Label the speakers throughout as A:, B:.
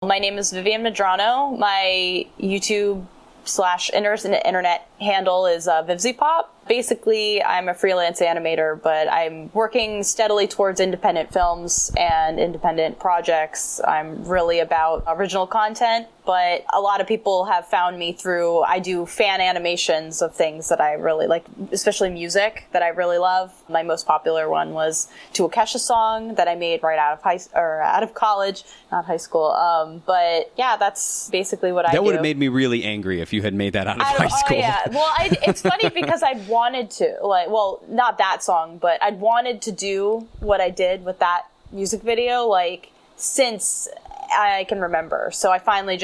A: My name is Vivian Medrano. My YouTube / internet handle is VivziePop. Basically, I'm a freelance animator, but I'm working steadily towards independent films and independent projects. I'm really about original content, but a lot of people have found me through, I do fan animations of things that I really like, especially music that I really love. My most popular one was to a Kesha song that I made right out of college, not high school. But yeah, that's basically what I do.
B: That would have made me really angry if you had made that out of high school.
A: Oh, yeah. Well, it's funny because I wanted to, not that song, but I'd wanted to do what I did with that music video, since I can remember. So I finally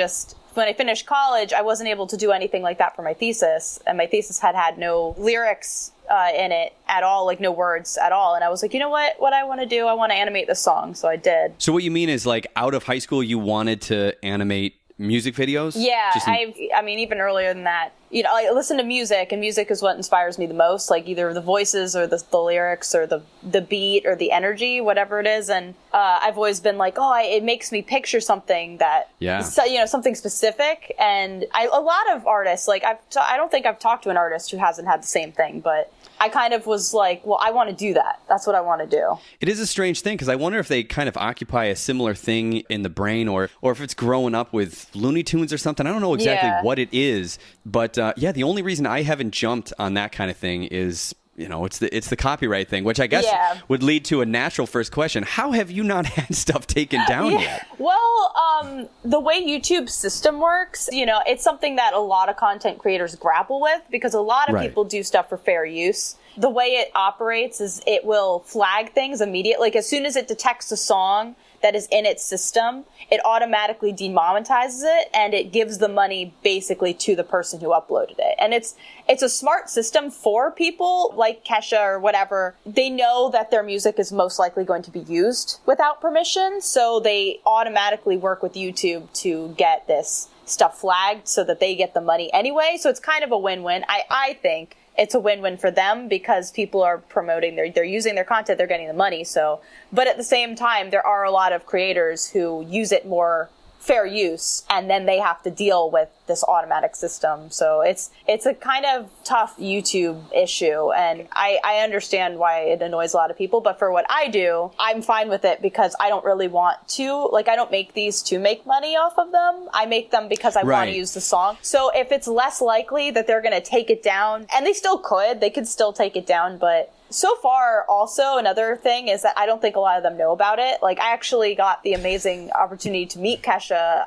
A: when I finished college, I wasn't able to do anything like that for my thesis, and my thesis had no lyrics in it at all, no words at all. And I was like, you know what I want to do? I want to animate this song. So I did.
B: So what you mean is, out of high school, you wanted to animate music videos?
A: Yeah, I mean, even earlier than that. I listen to music, and music is what inspires me the most, either the voices or the lyrics or the beat or the energy, whatever it is. And I've always been it makes me picture something that, something specific. And a lot of artists, I don't think I've talked to an artist who hasn't had the same thing, but I kind of was I want to do that. That's what I want to do.
B: It is a strange thing, because I wonder if they kind of occupy a similar thing in the brain, or if it's growing up with Looney Tunes or something. I don't know exactly what it is, but the only reason I haven't jumped on that kind of thing is, it's the copyright thing, which I guess would lead to a natural first question. How have you not had stuff taken down yet?
A: Well, the way YouTube's system works, it's something that a lot of content creators grapple with, because a lot of people do stuff for fair use. The way it operates is it will flag things immediately. As soon as it detects a song that is in its system, it automatically demonetizes it, and it gives the money basically to the person who uploaded it. And it's a smart system for people like Kesha or whatever. They know that their music is most likely going to be used without permission, so they automatically work with YouTube to get this stuff flagged so that they get the money anyway. So it's kind of a win-win. I think it's a win-win for them, because people are promoting, they're using their content, they're getting the money. So, but at the same time, there are a lot of creators who use it more fair use, and then they have to deal with this automatic system. So it's a kind of tough YouTube issue, and I understand why it annoys a lot of people. But for what I do, I'm fine with it, because I don't really want to, I don't make these to make money off of them. I make them because I want to use the song. So if it's less likely that they're going to take it down, and they could still take it down, but so far, also, another thing is that I don't think a lot of them know about it. I actually got the amazing opportunity to meet Kesha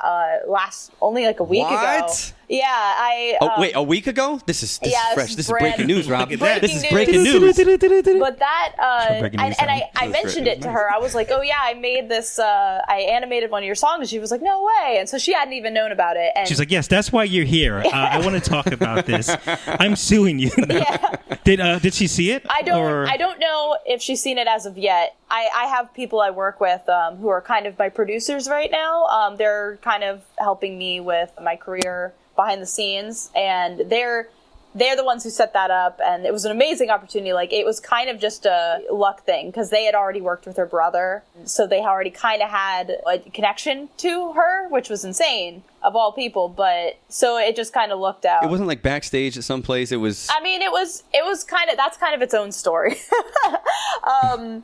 A: only a week ago. Yeah,
B: wait, a week ago? This is fresh. This is breaking news, Rob.
A: This
B: is breaking news.
A: But that, I mentioned it to her. I was like, oh yeah, I made this, I animated one of your songs. She was like, no way. And so she hadn't even known about it. And
C: she's like, yes, that's why you're here. I want to talk about this. I'm suing you now. Yeah. Did she see it? I
A: don't know if she's seen it as of yet. I have people I work with who are kind of my producers right now. They're kind of helping me with my career behind the scenes, and they're the ones who set that up, and it was an amazing opportunity. It was kind of just a luck thing, because they had already worked with her brother, so they already kind of had a connection to her, which was insane, of all people. But so it just kind of looked out.
B: It wasn't backstage at some place. It was.
A: I mean, it was kind of, that's kind of its own story.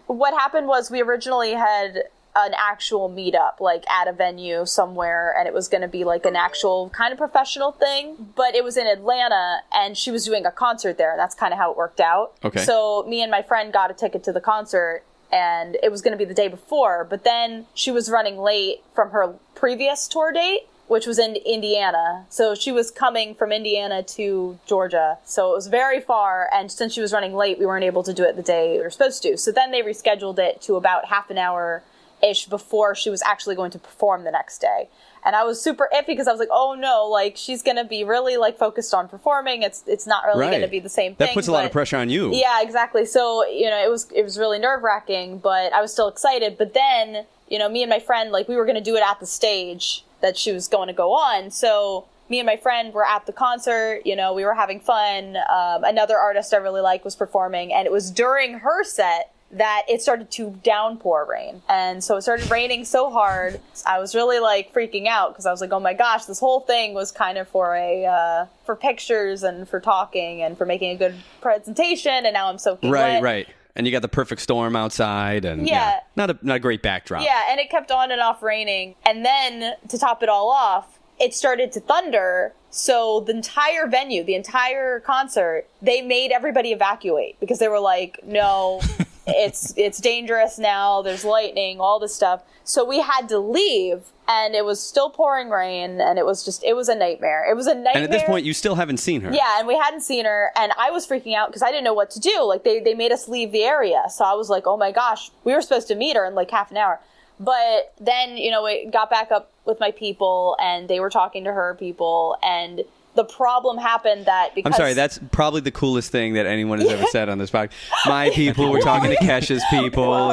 A: What happened was, we originally had an actual meetup, at a venue somewhere, and it was going to be an actual kind of professional thing, but it was in Atlanta, and she was doing a concert there, and that's kind of how it worked out.
B: Okay.
A: So me and my friend got a ticket to the concert, and it was going to be the day before, but then she was running late from her previous tour date, which was in Indiana. So she was coming from Indiana to Georgia. So it was very far, and since she was running late, we weren't able to do it the day we were supposed to. So then they rescheduled it to about half an hour-ish before she was actually going to perform the next day. And I was super iffy, because I was like, oh no, she's going to be really focused on perforing. It's not really going to be the same thing.
B: That puts a lot of pressure on you.
A: Yeah, exactly. So, it was really nerve-wracking, but I was still excited. But then, me and my friend, we were going to do it at the stage that she was going to go on. So me and my friend were at the concert, we were having fun. Another artist I really like was performing, and it was during her set that it started to downpour rain. And so it started raining so hard. I was really like freaking out because I was like, oh my gosh, this whole thing was kind of for pictures and for talking and for making a good presentation. And now I'm soaking wet.
B: Right. And you got the perfect storm outside and not a great backdrop.
A: Yeah, and it kept on and off raining. And then to top it all off, it started to thunder. So the entire venue, the entire concert, they made everybody evacuate because they were like, no, it's dangerous now. There's lightning, all this stuff. So we had to leave, and it was still pouring rain, and it was a nightmare. It was a nightmare.
B: And at this point, you still haven't seen her.
A: Yeah, and we hadn't seen her, and I was freaking out because I didn't know what to do. Like, they made us leave the area. So I was like, oh my gosh, we were supposed to meet her in like half an hour. But then, we got back up with my people, and they were talking to her people, and the problem happened that because...
B: I'm sorry, that's probably the coolest thing that anyone has ever said on this podcast. My people were talking to Kesha's people,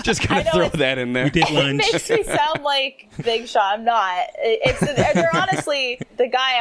B: just going to throw that in there.
C: We did lunch.
A: It makes me sound like Big Shot. I'm not. They're honestly, the guy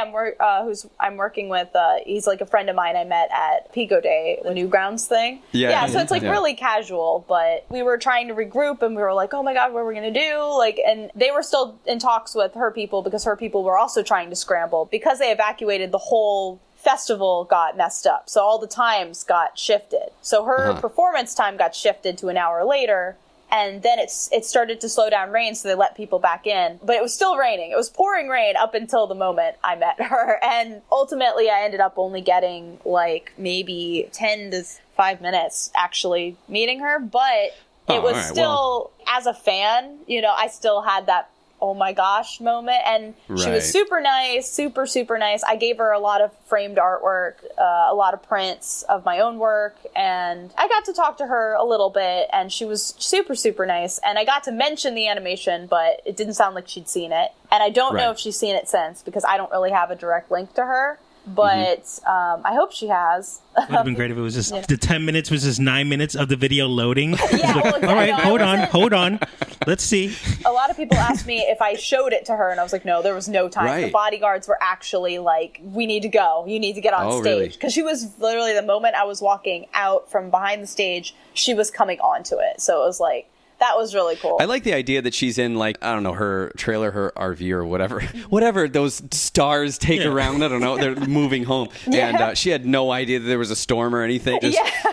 A: I'm working with, he's like a friend of mine I met at Pico Day, the Newgrounds thing. Yeah, so it's like really casual, but we were trying to regroup, and we were like, oh my God, what are we going to do? Like, and they were still in talks with her people because her people were also trying to scramble because they evacuated. The whole festival got messed up, so all the times got shifted. So her performance time got shifted to an hour later, and then it started to slow down rain, so they let people back in. But it was still raining. It was pouring rain up until the moment I met her, and ultimately I ended up only getting like maybe 10 to 5 minutes actually meeting her. But it was still, as a fan, I still had that oh my gosh moment, and she was super nice, super nice. I gave her a lot of framed artwork, a lot of prints of my own work, and I got to talk to her a little bit, and she was super nice, and I got to mention the animation, but it didn't sound like she'd seen it, and I don't know if she's seen it since because I don't really have a direct link to her. But I hope she has.
C: It would have been great if it was just the 10 minutes was just 9 minutes of the video loading.
A: All
C: right, hold on. Let's see.
A: A lot of people asked me if I showed it to her, and I was like, no, there was no time.
B: Right.
A: The bodyguards were actually like, we need to go. You need to get on stage. Because she was literally, the moment I was walking out from behind the stage, she was coming onto it. So it was like, that was really cool.
B: I like the idea that she's in, like, I don't know, her trailer, her RV or whatever those stars take around. I don't know. They're moving home. And she had no idea that there was a storm or anything.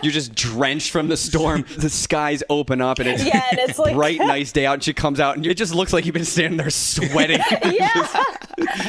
B: You're just drenched from the storm. The skies open up and it's like bright, nice day out. And she comes out and it just looks like you've been standing there sweating.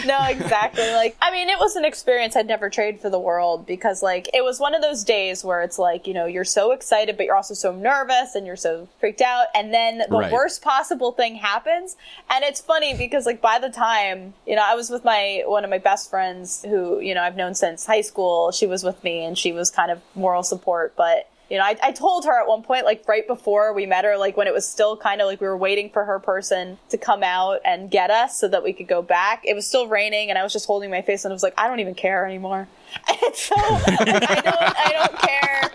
A: No, exactly. Like, I mean, it was an experience I'd never trade for the world because, like, it was one of those days where it's like, you're so excited, but you're also so nervous and you're so freaked out. And then the worst possible thing happens. And it's funny because, like, by the time, I was with one of my best friends who, I've known since high school. She was with me and she was kind of moral support. But, I told her at one point, like, right before we met her, like, when it was still kind of like we were waiting for her person to come out and get us so that we could go back. It was still raining and I was just holding my face and I was like, I don't even care anymore. And so, like, I don't care.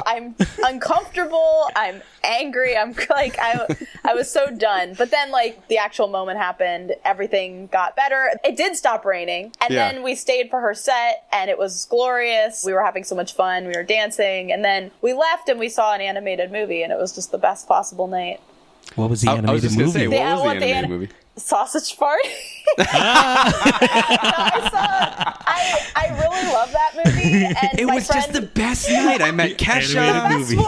A: I'm uncomfortable. I'm angry. I'm like, I was so done. But then, like, the actual moment happened. Everything got better. It did stop raining. And then we stayed for her set and it was glorious. We were having so much fun. We were dancing. And then we left and we saw an animated movie and it was just the best possible night.
C: What was the animated movie?
B: Say, what was the animated movie?
A: Sausage Party. I really love that movie. And
B: it was just the best night. I met Kesha.
A: And we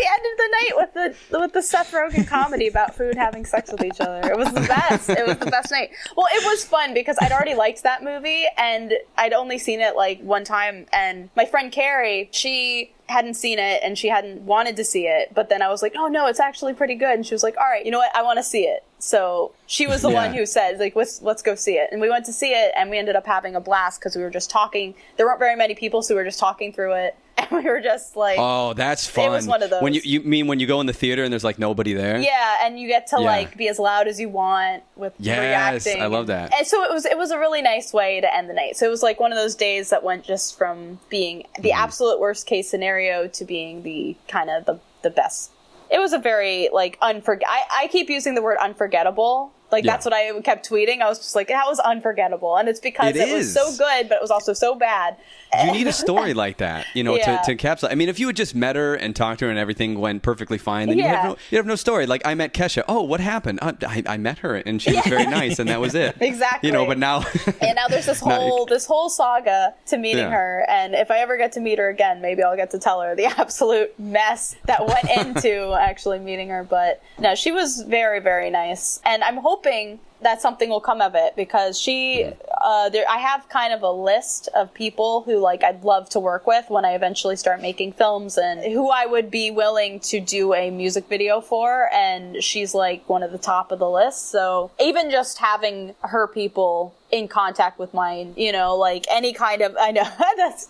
A: ended the night with the Seth Rogen comedy about food having sex with each other. It was the best. It was the best night. Well, it was fun because I'd already liked that movie and I'd only seen it like one time. And my friend Carrie, she hadn't seen it and she hadn't wanted to see it. But then I was like, oh no, it's actually pretty good. And she was like, all right, you know what? I want to see it. So she was the one who said, like, let's go see it. And we went to see it and we ended up having a blast because we were just talking. There weren't very many people, so we were just talking through it. And we were just like...
B: Oh, that's fun.
A: It was one of those.
B: When you mean when you go in the theater and there's, like, nobody there?
A: Yeah, and you get to, like, be as loud as you want with reacting.
B: Yes, I love that.
A: And so it was a really nice way to end the night. So it was, like, one of those days that went just from being the absolute worst case scenario to being the kind of the best. It was a very, like, I keep using the word unforgettable Like, that's what I kept tweeting. I was just like, that was unforgettable. And it's because it was so good, but it was also so bad.
B: You need a story like that, to encapsulate. I mean, if you had just met her and talked to her and everything went perfectly fine, then you'd have no story. Like, I met Kesha. Oh, what happened? I met her and she was very nice, and that was it.
A: Exactly.
B: But now...
A: and now there's this whole saga to meeting her, and if I ever get to meet her again, maybe I'll get to tell her the absolute mess that went into actually meeting her. But no, she was very, very nice. And I'm hoping that something will come of it, because I have kind of a list of people who I'd love to work with when I eventually start making films, and who I would be willing to do a music video for, and she's one of the top of the list. So even just having her people in contact with mine, any kind of, I know that's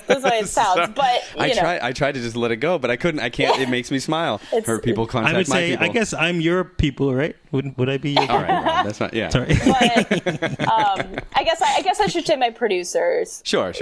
A: the way it sounds, but
B: I tried to just let it go, but I couldn't. I can't. It makes me smile. Her people contact
C: I would
B: my
C: say,
B: people.
C: I guess I'm your people, right? Would I be your people?
B: All right, Rob, that's not. Yeah.
C: Sorry.
A: But I guess I should say my producers.
B: Sure.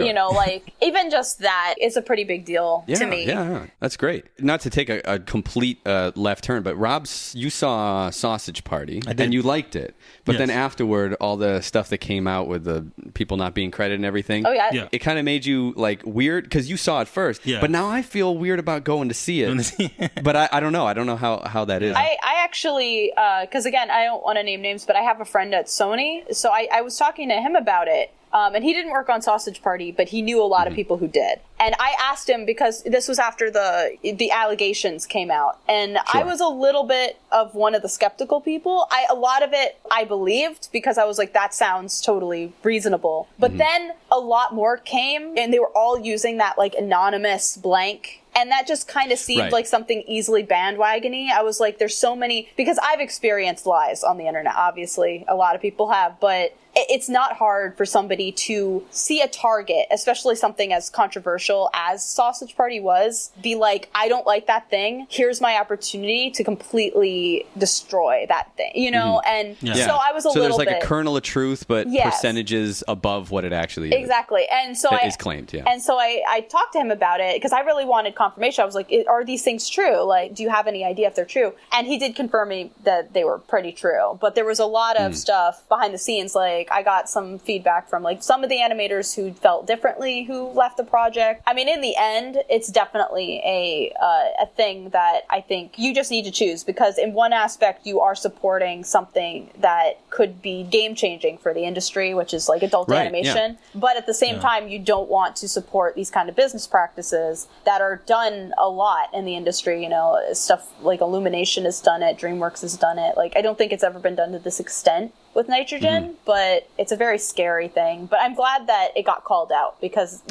A: Even just that is a pretty big deal to me.
B: Yeah, that's great. Not to take a complete left turn, but Rob, you saw Sausage Party and you liked it, but then afterward, all the stuff that came out with the people not being credited and everything.
A: Oh yeah.
B: It kind of made you weird because you saw it first. Yeah. But now I feel weird about going to see it. But I don't know. I don't know how that is.
A: I actually, because again, I don't want to name names, but I have a friend at Sony, so I was talking to him about it. And he didn't work on Sausage Party, but he knew a lot of people who did. And I asked him, because this was after the allegations came out, and I was a little bit of one of the skeptical people. A lot of it I believed, because I was like, that sounds totally reasonable. But then a lot more came, and they were all using that anonymous blank. And that just kind of seemed like something easily bandwagony. I was like, there's so many, because I've experienced lies on the internet, obviously. A lot of people have, but it's not hard for somebody to see a target, especially something as controversial as Sausage Party was, be like, I don't like that thing. Here's my opportunity to completely destroy that thing, And so I was a little bit...
B: So there's a kernel of truth, but percentages above what it actually is.
A: Exactly. And so
B: is claimed,
A: And so I talked to him about it, because I really wanted confirmation. I was like, are these things true? Do you have any idea if they're true? And he did confirm me that they were pretty true. But there was a lot of stuff behind the scenes, I got some feedback from some of the animators who felt differently who left the project. I mean, in the end, it's definitely a thing that I think you just need to choose, because in one aspect you are supporting something that could be game changing for the industry, which is adult animation. But at the same time, you don't want to support these kind of business practices that are done a lot in the industry. Stuff like Illumination has done it, DreamWorks has done it. I don't think it's ever been done to this extent with nitrogen, but it's a very scary thing. But I'm glad that it got called out, because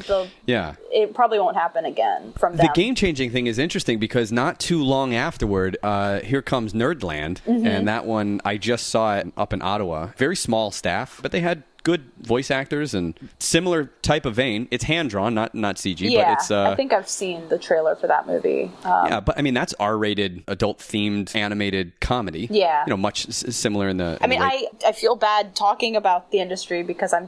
A: it probably won't happen again from them.
B: The game-changing thing is interesting, because not too long afterward, here comes Nerdland, and that one, I just saw it up in Ottawa. Very small staff, but they had good voice actors and similar type of vein. It's hand-drawn, not CG, but it's...
A: I think I've seen the trailer for that movie.
B: But I mean, that's R-rated, adult-themed, animated comedy.
A: Yeah.
B: Much similar in the...
A: I feel bad talking about the industry, because I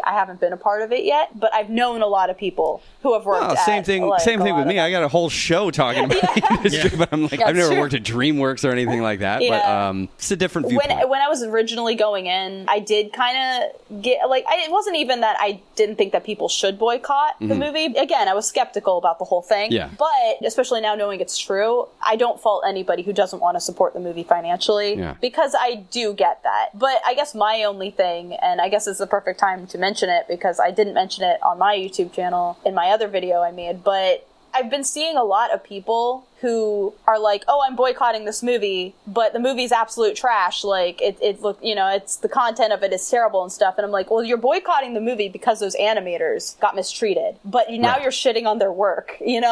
A: haven't been a part of it yet, but I've known a lot of people who have worked
B: same thing with me. I got a whole show talking about the industry, but I'm I've never worked at DreamWorks or anything like that, but it's a different viewpoint.
A: When I was originally going in, I did kind of get it wasn't even that I didn't think that people should boycott the movie. Again, I was skeptical about the whole thing. Yeah. But especially now knowing it's true, I don't fault anybody who doesn't want to support the movie financially, because I do get that. But I guess my only thing, and I guess it's the perfect time to mention it, because I didn't mention it on my YouTube channel in my other video I made, but I've been seeing a lot of people who are like, oh, I'm boycotting this movie, but the movie's absolute trash. It's the content of it is terrible and stuff. And I'm like, well, you're boycotting the movie because those animators got mistreated, but now you're shitting on their work, what?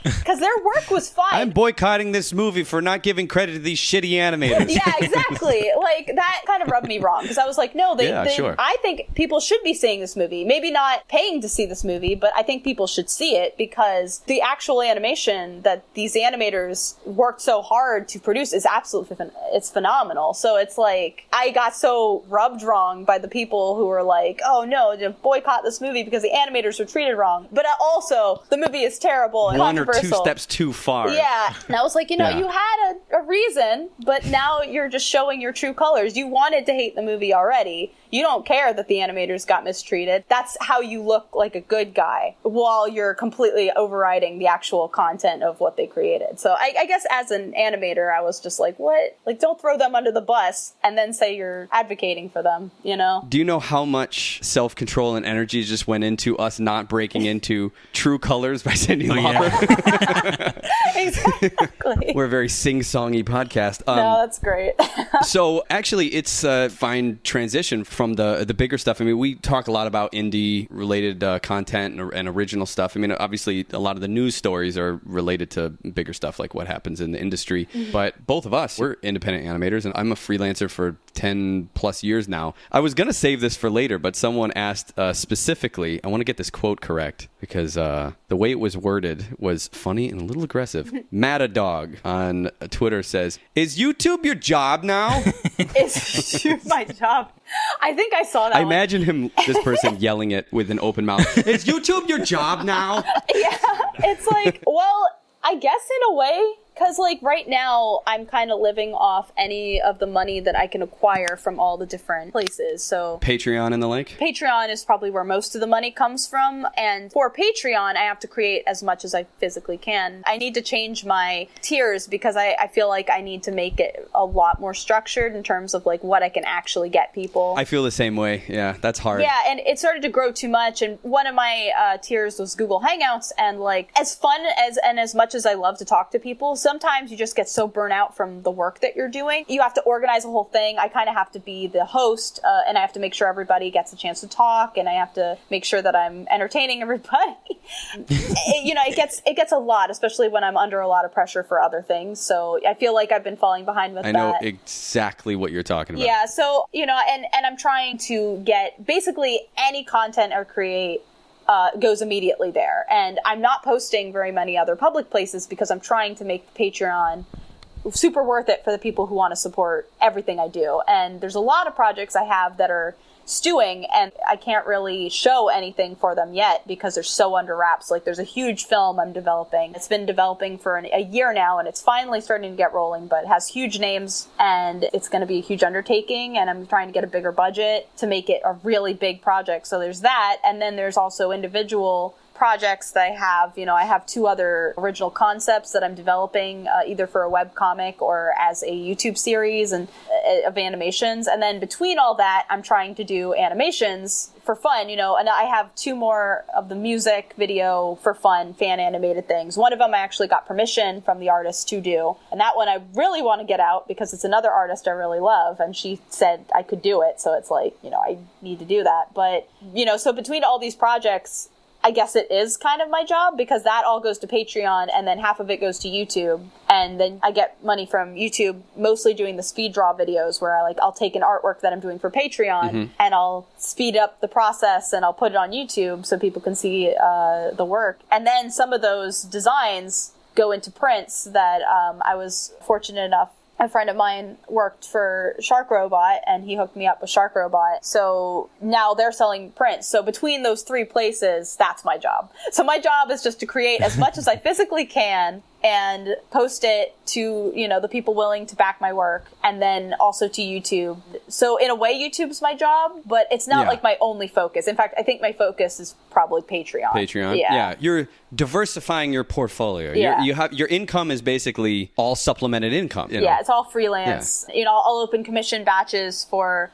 A: Because their work was fine.
B: I'm boycotting this movie for not giving credit to these shitty animators.
A: Yeah, exactly. That kind of rubbed me wrong, because I was like, no, I think people should be seeing this movie. Maybe not paying to see this movie, but I think people should see it, because because the actual animation that these animators worked so hard to produce is absolutely it's phenomenal. So it's like I got so rubbed wrong by the people who were like, oh no, boycott this movie because the animators were treated wrong. But also the movie is terrible and
B: one or
A: controversial.
B: 2 steps too far.
A: Yeah. And I was like, you had a reason, but now you're just showing your true colors. You wanted to hate the movie already. You don't care that the animators got mistreated. That's how you look like a good guy while you're completely overriding the actual content of what they created. So I guess as an animator, I was just like, what? Like, don't throw them under the bus and then say you're advocating for them, you know?
B: Do you know how much self-control and energy just went into us not breaking into True Colors by Cyndi Lauper?
A: Yeah. Exactly.
B: We're a very sing-songy podcast.
A: No, that's great.
B: So actually, it's a fine transition from the bigger stuff. I mean, we talk a lot about indie-related content and original stuff. I mean, obviously, a lot of the news stories are related to bigger stuff, like what happens in the industry. Mm-hmm. But both of us, we're independent animators, and I'm a freelancer for 10 plus years now. I was going to save this for later, but someone asked specifically, I want to get this quote correct, because the way it was worded was funny and a little aggressive. Matadog on Twitter says, "Is YouTube your job now?"
A: Is YouTube my job? I think I saw that.
B: I imagine this person yelling it with an open mouth. Is YouTube your job now?
A: Yeah, it's like, well, I guess in a way, because like right now I'm kind of living off any of the money that I can acquire from all the different places. So
B: Patreon and the like?
A: Patreon is probably where most of the money comes from. And for Patreon, I have to create as much as I physically can. I need to change my tiers because I feel like I need to make it a lot more structured in terms of like what I can actually get people.
B: I feel the same way. Yeah, that's hard.
A: Yeah, and it started to grow too much. And one of my tiers was Google Hangouts. And like as fun as much as I love to talk to people, sometimes you just get so burnt out from the work that you're doing. You have to organize the whole thing. I kind of have to be the host, and I have to make sure everybody gets a chance to talk, and I have to make sure that I'm entertaining everybody. It gets a lot, especially when I'm under a lot of pressure for other things. So I feel like I've been falling behind with that.
B: I know exactly what you're talking about.
A: Yeah, so, and I'm trying to get basically any content I create goes immediately there. And I'm not posting very many other public places because I'm trying to make Patreon super worth it for the people who want to support everything I do. And there's a lot of projects I have that are stewing, and I can't really show anything for them yet because they're so under wraps. Like there's a huge film I'm developing. It's been developing for a year now, and it's finally starting to get rolling, but it has huge names, and it's going to be a huge undertaking, and I'm trying to get a bigger budget to make it a really big project. So there's that, and then there's also individual projects that I have. I have 2 other original concepts that I'm developing, either for a webcomic or as a YouTube series and of animations. And then between all that, I'm trying to do animations for fun, and I have 2 more of the music video for fun, fan animated things. One of them I actually got permission from the artist to do. And that one I really want to get out because it's another artist I really love. And she said I could do it. So it's like, I need to do that. But, so between all these projects, I guess it is kind of my job because that all goes to Patreon and then half of it goes to YouTube. And then I get money from YouTube, mostly doing the speed draw videos where I'll take an artwork that I'm doing for Patreon and I'll speed up the process and I'll put it on YouTube so people can see the work. And then some of those designs go into prints that I was fortunate enough. A friend of mine worked for Shark Robot, and he hooked me up with Shark Robot. So now they're selling prints. So between those 3 places, that's my job. So my job is just to create as much as I physically can and post it to, the people willing to back my work, and then also to YouTube. So in a way, YouTube's my job, but it's not like my only focus. In fact, I think my focus is probably Patreon.
B: Yeah. You're diversifying your portfolio.
A: Yeah.
B: Your income is basically all supplemented income.
A: Yeah, it's all freelance. Yeah. I'll open commission batches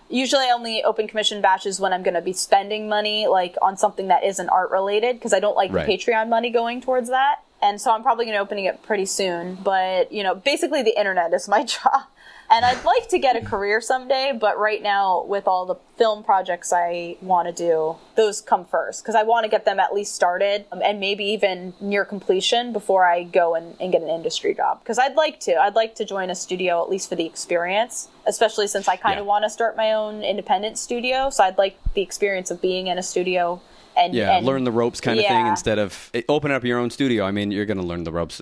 A: usually I only open commission batches when I'm going to be spending money like on something that isn't art related because I don't like the Patreon money going towards that. And so I'm probably going to open it pretty soon. But, basically the internet is my job. And I'd like to get a career someday, but right now, with all the film projects I want to do, those come first. Because I want to get them at least started, and maybe even near completion before I go and get an industry job. Because I'd like to join a studio, at least for the experience, especially since I kind of want to start my own independent studio. So I'd like the experience of being in a studio and
B: learn the ropes kind of thing instead of open up your own studio. I mean, you're going to learn the ropes,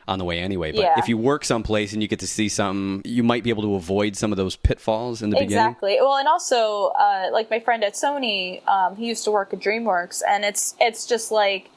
B: on the way anyway. But if you work someplace and you get to see something, you might be able to avoid some of those pitfalls in the beginning.
A: Exactly. Well, and also, like my friend at Sony, he used to work at DreamWorks, and it's just like,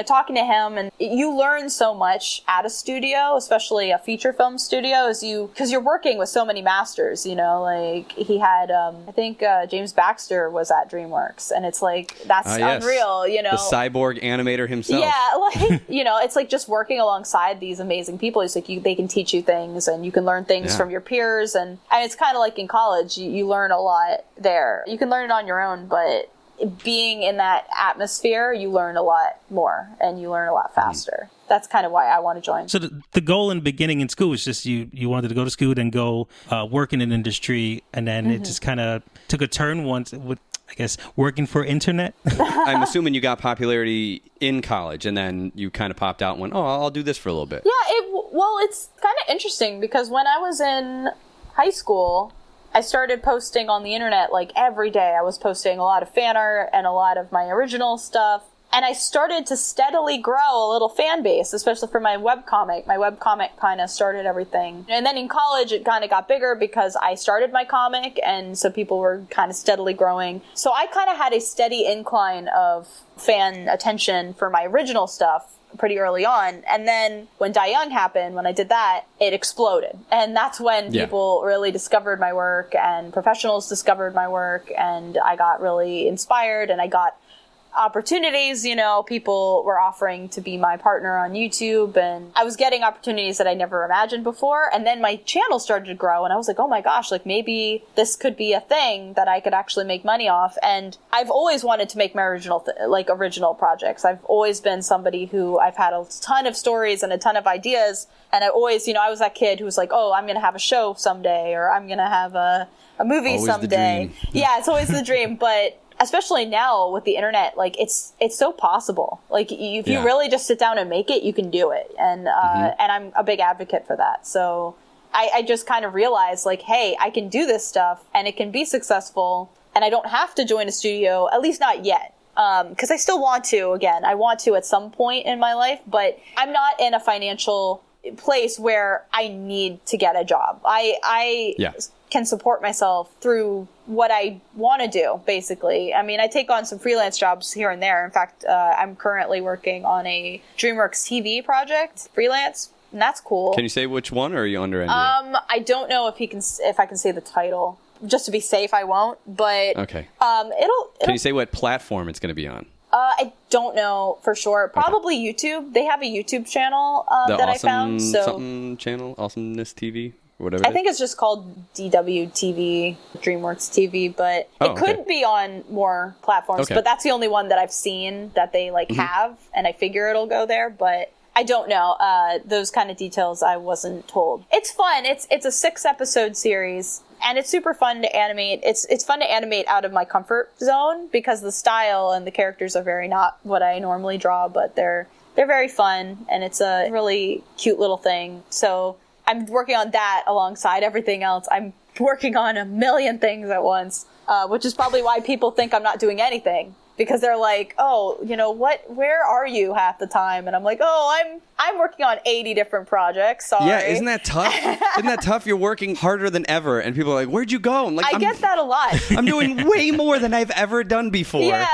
A: talking to him, and you learn so much at a studio, especially a feature film studio, because you're working with so many masters, like he had, I think James Baxter was at DreamWorks, and it's like, that's unreal, The
B: cyborg animator himself.
A: Yeah, like, it's like just working alongside these amazing people. It's like they can teach you things, and you can learn things from your peers, and it's kind of like in college, you learn a lot there. You can learn it on your own, but being in that atmosphere, you learn a lot more and you learn a lot faster. That's kind of why I want to join.
C: So the goal in the beginning in school was just you wanted to go to school and go work in an industry, and then it just kind of took a turn once with, I guess, working for internet.
B: I'm assuming you got popularity in college and then you kind of popped out and went, I'll do this for a little bit.
A: Yeah, it's kind of interesting because when I was in high school, I started posting on the internet like every day. I was posting a lot of fan art and a lot of my original stuff. And I started to steadily grow a little fan base, especially for my webcomic. My webcomic kind of started everything. And then in college, it kind of got bigger because I started my comic, and so people were kind of steadily growing. So I kind of had a steady incline of fan attention for my original stuff pretty early on. And then when Die Young happened, when I did that, it exploded. And that's when people really discovered my work, and professionals discovered my work, and I got really inspired, and I got opportunities. People were offering to be my partner on YouTube, and I was getting opportunities that I never imagined before. And then my channel started to grow, and I was like, oh my gosh, like maybe this could be a thing that I could actually make money off. And I've always wanted to make my original projects. I've always been somebody who I've had a ton of stories and a ton of ideas. And I always, I was that kid who was like, oh, I'm going to have a show someday, or I'm going to have a movie
B: always
A: someday. Yeah, it's always the dream. But especially now with the internet, like it's so possible. Like if you really just sit down and make it, you can do it. And and I'm a big advocate for that. So I just kind of realized like, hey, I can do this stuff and it can be successful, and I don't have to join a studio, at least not yet. Because I still want to, again, I want to at some point in my life, but I'm not in a financial place where I need to get a job. I can support myself through what I want to do, basically. I mean, I take on some freelance jobs here and there. In fact, I'm currently working on a DreamWorks TV project, Freelance, and that's cool.
B: Can you say which one, or are you under NDA?
A: I don't know if I can say the title. Just to be safe, I won't. But
B: okay.
A: It'll.
B: Can you say what platform it's going to be on?
A: I don't know for sure. Probably YouTube. They have a YouTube channel that I found. So
B: something channel, Awesomeness TV, or whatever.
A: I think it's just called DW TV, DreamWorks TV, but it could be on more platforms. But that's the only one that I've seen that they have, and I figure it'll go there. But I don't know. Those kind of details I wasn't told. It's fun. It's a 6-episode series. And it's super fun to animate. It's fun to animate out of my comfort zone because the style and the characters are very not what I normally draw, but they're very fun, and it's a really cute little thing. So I'm working on that alongside everything else. I'm working on a million things at once, which is probably why people think I'm not doing anything. Because they're like, oh, where are you half the time? And I'm like, oh, I'm working on 80 different projects. Sorry.
B: Yeah, isn't that tough? Isn't that tough? You're working harder than ever. And people are like, where'd you go? I'm like,
A: I get that a lot.
B: I'm doing way more than I've ever done before.
A: Yeah,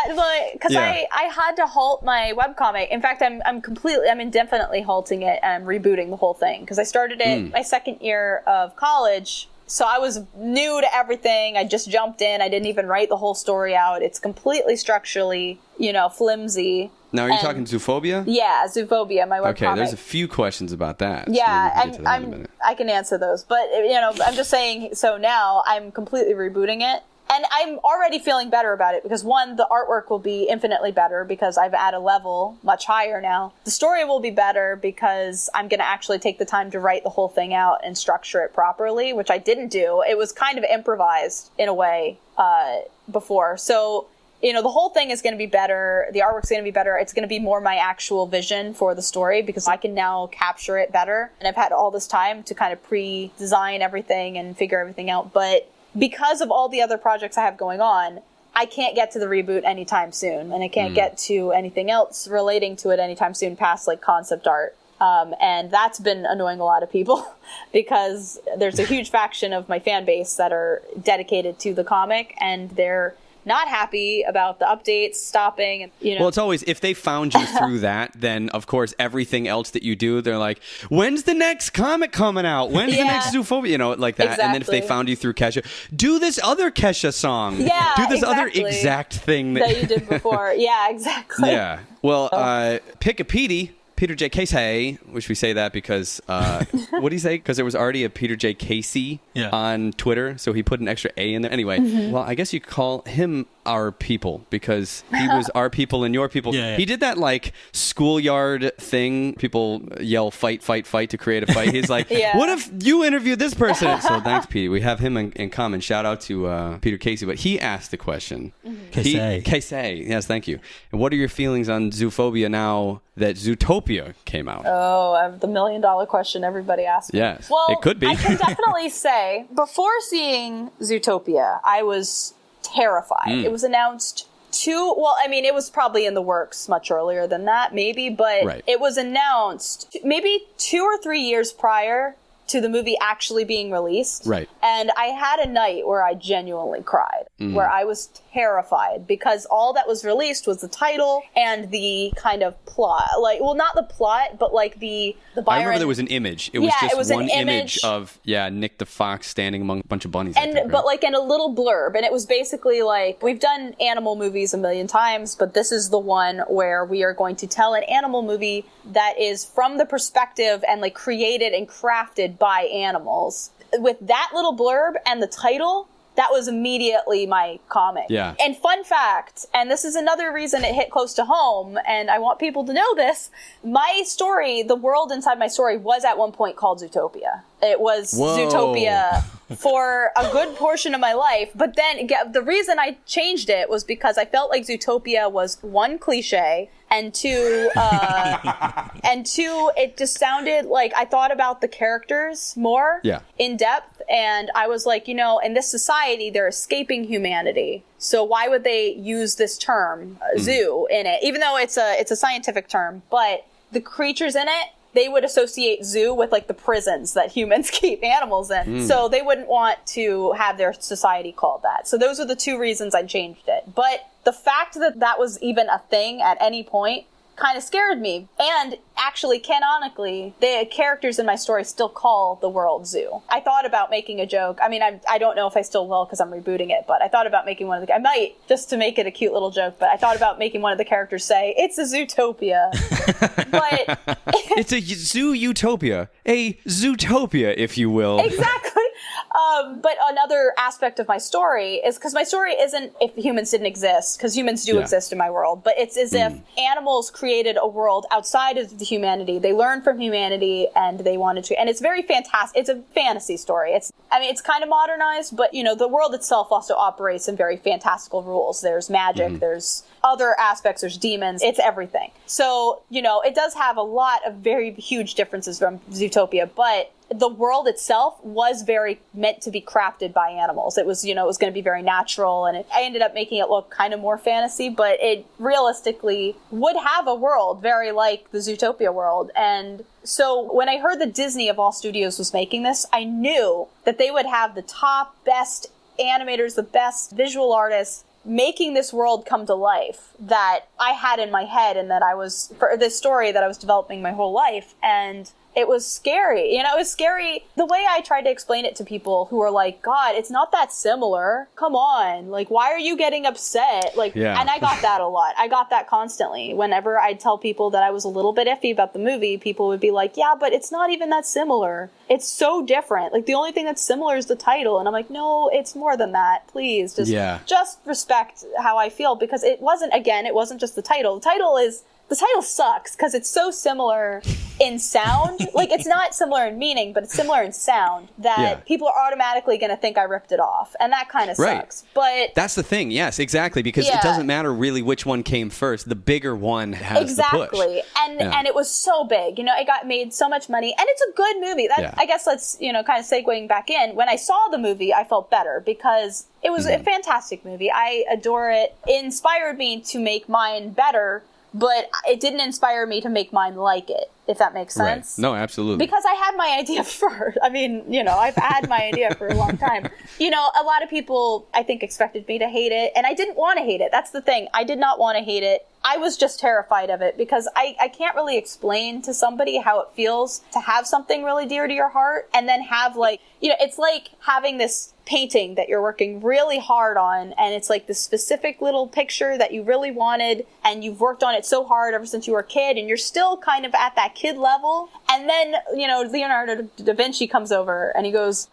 A: because I had to halt my webcomic. In fact, I'm indefinitely halting it, and I'm rebooting the whole thing. Because I started it my second year of college. So I was new to everything. I just jumped in. I didn't even write the whole story out. It's completely structurally, flimsy.
B: Now, are you talking Zoophobia?
A: Yeah, Zoophobia, my webcomic.
B: Okay, there's a few questions about that.
A: Yeah, so I can answer those. But, I'm just saying, so now I'm completely rebooting it. And I'm already feeling better about it because, one, the artwork will be infinitely better because I've at a level much higher now. The story will be better because I'm going to actually take the time to write the whole thing out and structure it properly, which I didn't do. It was kind of improvised in a way before. So, the whole thing is going to be better. The artwork's going to be better. It's going to be more my actual vision for the story because I can now capture it better. And I've had all this time to kind of pre-design everything and figure everything out. But because of all the other projects I have going on, I can't get to the reboot anytime soon, and I can't get to anything else relating to it anytime soon past like concept art. And that's been annoying a lot of people because there's a huge faction of my fan base that are dedicated to the comic, and they're not happy about the updates stopping. And, you know.
B: Well, it's always, if they found you through that, then of course everything else that you do, they're like, when's the next comic coming out? When's the next Zoophobia? You know, like that. Exactly. And then if they found you through Kesha, do this other Kesha song.
A: Yeah,
B: do this other exact thing
A: that you did before. Yeah, exactly.
B: Yeah. Well, pick a Petey. Peter J. Casey, which we say that because, what do you say? Because there was already a Peter J. Casey on Twitter, so he put an extra A in there. Anyway, well, I guess you call him our people because he was our people and your people. He did that like schoolyard thing. People yell fight, fight, fight to create a fight. He's like, what if you interviewed this person? So thanks, Pete. We have him in common. Shout out to Peter Casey. But he asked the question. Casey. Yes, thank you. And what are your feelings on Zoophobia now that Zootopia came out?
A: Oh, the $1 million question everybody asks me.
B: Yes,
A: well,
B: it could be.
A: I can definitely say, before seeing Zootopia, I was terrified. It was announced it was probably in the works much earlier than that, maybe, but it was announced maybe 2 or 3 years prior to the movie actually being released.
B: Right.
A: And I had a night where I genuinely cried, where I was terrified because all that was released was the title and the kind of plot. Like, well, not the plot, but like the Byron.
B: I remember there was an image. It was just one image of Nick the Fox standing among a bunch of bunnies.
A: But like in a little blurb, and it was basically like, we've done animal movies 1,000,000 times, but this is the one where we are going to tell an animal movie that is from the perspective and like created and crafted by animals. With that little blurb and the title, that was immediately my comic.
B: Yeah.
A: And fun fact, and this is another reason it hit close to home, and I want people to know this, my story, the world inside my story, was at one point called Zootopia. It was Zootopia for a good portion of my life. But then the reason I changed it was because I felt like Zootopia was, one, cliche, and two, it just sounded like I thought about the characters more in depth. And I was like, in this society, they're escaping humanity. So why would they use this term, zoo, in it? Even though it's a scientific term, but the creatures in it, they would associate zoo with like the prisons that humans keep animals in. So they wouldn't want to have their society called that. So those are the two reasons I changed it. But the fact that that was even a thing at any point kind of scared me. And actually, canonically, the characters in my story still call the world zoo. I thought about making a joke. I mean, I don't know if I still will because I'm rebooting it, but I thought about making I might, just to make it a cute little joke, but I thought about making one of the characters say, it's a Zootopia. But
B: it's a zoo-utopia. A Zootopia, if you will.
A: Exactly. But another aspect of my story is, because my story isn't if humans didn't exist, because humans do exist in my world, but it's as if animals created a world outside of the humanity. They learned from humanity and they wanted to, and it's very fantastic. It's a fantasy story. It's kind of modernized, but the world itself also operates in very fantastical rules. There's magic, there's other aspects, there's demons, it's everything. So, it does have a lot of very huge differences from Zootopia, but the world itself was very meant to be crafted by animals. It was, it was going to be very natural, and I ended up making it look kind of more fantasy, but it realistically would have a world very like the Zootopia world. And so when I heard that Disney of all studios was making this, I knew that they would have the top, best animators, the best visual artists making this world come to life that I had in my head, and that I was, for this story that I was developing my whole life. And it was scary. It was scary. The way I tried to explain it to people who were like, God, it's not that similar. Come on. Like, why are you getting upset? And I got that a lot. I got that constantly. Whenever I'd tell people that I was a little bit iffy about the movie, people would be like, yeah, but it's not even that similar. It's so different. Like, the only thing that's similar is the title. And I'm like, no, it's more than that. Please, just respect how I feel, because it wasn't just the title. The title is the title sucks because it's so similar in sound. Like, it's not similar in meaning, but it's similar in sound that people are automatically going to think I ripped it off. And that kind of sucks. But
B: that's the thing. Yes, exactly. Because it doesn't matter really which one came first. The bigger one has the push.
A: And it was so big. You know, it got made so much money. And it's a good movie. I guess let's, you know, kind of segueing back in. When I saw the movie, I felt better because it was a fantastic movie. I adore it. It inspired me to make mine better, but it didn't inspire me to make mine like it, if that makes sense.
B: Right. No, absolutely.
A: Because I had my idea first. I mean, you know, I've had my idea for a long time. You know, a lot of people, I think, expected me to hate it, and I didn't want to hate it. That's the thing. I did not want to hate it. I was just terrified of it because I can't really explain to somebody how it feels to have something really dear to your heart and then have, like, you know, it's like having this painting that you're working really hard on, and it's like this specific little picture that you really wanted, and you've worked on it so hard ever since you were a kid, and you're still kind of at that kid level. And then, you know, Leonardo da Vinci comes over and he goes,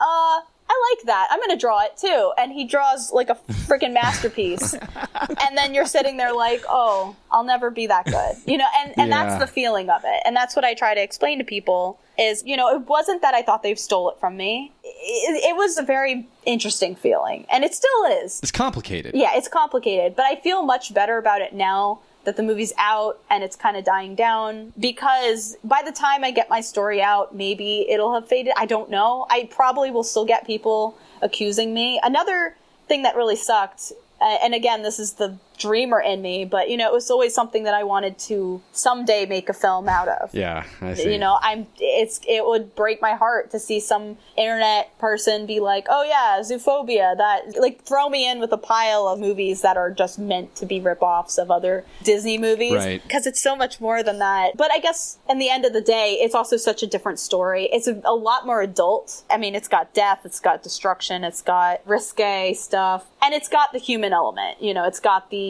A: I like that. I'm going to draw it too. And he draws like a freaking masterpiece. And then you're sitting there like, oh, I'll never be that good. You know, and that's the feeling of it. And that's what I try to explain to people is, you know, it wasn't that I thought they stole it from me. It was a very interesting feeling. And it still is.
B: It's complicated.
A: Yeah, it's complicated. But I feel much better about it now that the movie's out and it's kind of dying down, because by the time I get my story out, maybe it'll have faded. I don't know. I probably will still get people accusing me. Another thing that really sucked, and again, this is the dreamer in me, but, you know, it was always something that I wanted to someday make a film out of.
B: Yeah, I see.
A: You know, it would break my heart to see some internet person be like, oh yeah, Zoophobia, that, like, throw me in with a pile of movies that are just meant to be ripoffs of other Disney movies.
B: Right.
A: Because it's so much more than that. But I guess in the end of the day, it's also such a different story. It's a lot more adult. I mean, it's got death, it's got destruction, it's got risque stuff, and it's got the human element. You know, it's got the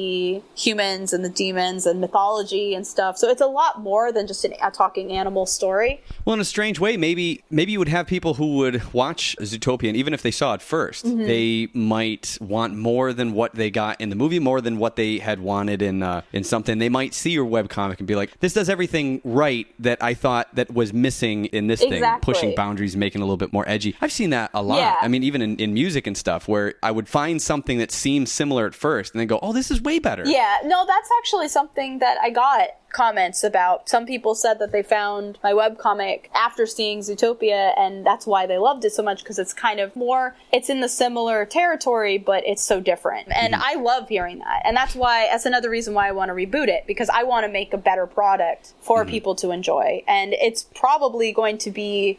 A: humans and the demons and mythology and stuff. So it's a lot more than just a talking animal story.
B: Well, in a strange way, maybe you would have people who would watch Zootopia, and even if they saw it first, they might want more than what they got in the movie, more than what they had wanted in something. They might see your webcomic and be like, this does everything right that I thought that was missing in this thing, pushing boundaries, making it a little bit more edgy. I've seen that a lot. Yeah. I mean, even in music and stuff, where I would find something that seems similar at first and then go, oh, this is way better.
A: Yeah, no, that's actually something that I got comments about. Some people said that they found my webcomic after seeing Zootopia, and that's why they loved it so much, because it's kind of more, it's in the similar territory, but it's so different. And I love hearing that. And that's another reason why I want to reboot it, because I want to make a better product for people to enjoy. And it's probably going to be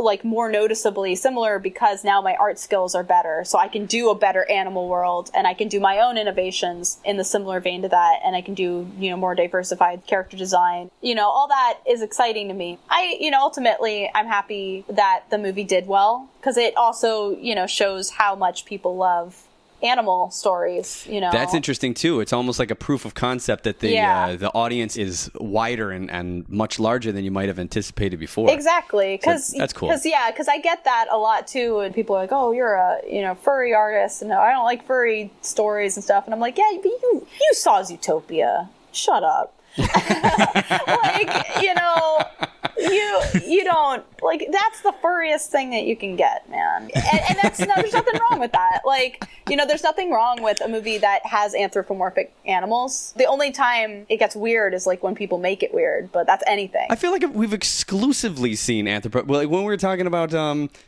A: like more noticeably similar because now my art skills are better. So I can do a better animal world, and I can do my own innovations in the similar vein to that. And I can do, you know, more diversified character design. You know, all that is exciting to me. Ultimately, I'm happy that the movie did well, because it also, you know, shows how much people love animal stories, you know.
B: That's interesting too. It's almost like a proof of concept that the audience is wider and much larger than you might have anticipated before.
A: Exactly.
B: So that's cool.
A: Because I get that a lot too, and people are like, oh, you're a furry artist, and I don't like furry stories and stuff, and I'm like, yeah, but you saw Zootopia. Shut up. Like, you know, you don't, like, that's the furriest thing that you can get, man. And that's there's nothing wrong with that. Like, you know, there's nothing wrong with a movie that has anthropomorphic animals. The only time it gets weird is like when people make it weird, but that's anything.
B: I feel like we've exclusively seen well, like when we were talking about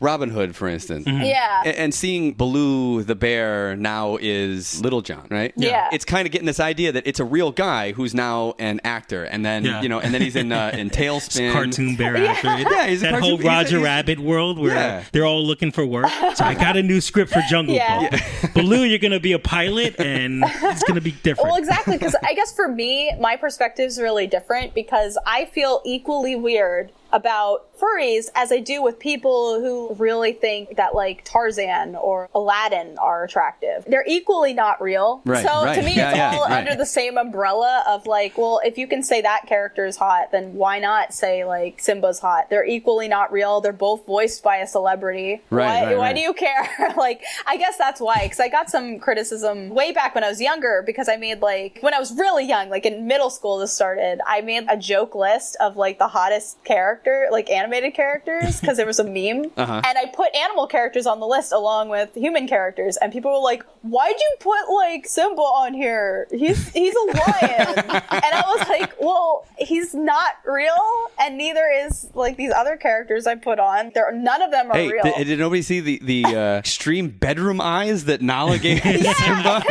B: Robin Hood, for instance.
A: Yeah.
B: And seeing Baloo the bear now is Little John, right?
A: Yeah.
B: It's kind of getting this idea that it's a real guy who's now an actor, and then you know, and then he's in Tailspin.
C: Cartoon bear actor.
B: Yeah, he's
C: that whole Roger Rabbit world where they're all looking for work. So I got a new script for Jungle Book. Baloo, you're going to be a pilot, and it's going to be different.
A: Well, exactly, because I guess for me, my perspective is really different, because I feel equally weird about furries as I do with people who really think that like Tarzan or Aladdin are attractive. They're equally not real.
B: Right,
A: so
B: right.
A: to me, it's all under the same umbrella of like, well, if you can say that character is hot, then why not say like Simba's hot? They're equally not real. They're both voiced by a celebrity. Why do you care? Like, I guess that's why, because I got some criticism way back when I was younger, because I made like, when I was really young, like in middle school this started, I made a joke list of like the hottest character, like animated characters, because there was a meme, and I put animal characters on the list along with human characters, and people were like, why'd you put like Simba on here? He's a lion. And I was like, well, he's not real, and neither is like these other characters I put on. None of them are real.
B: Did nobody see the extreme bedroom eyes that Nala gave Simba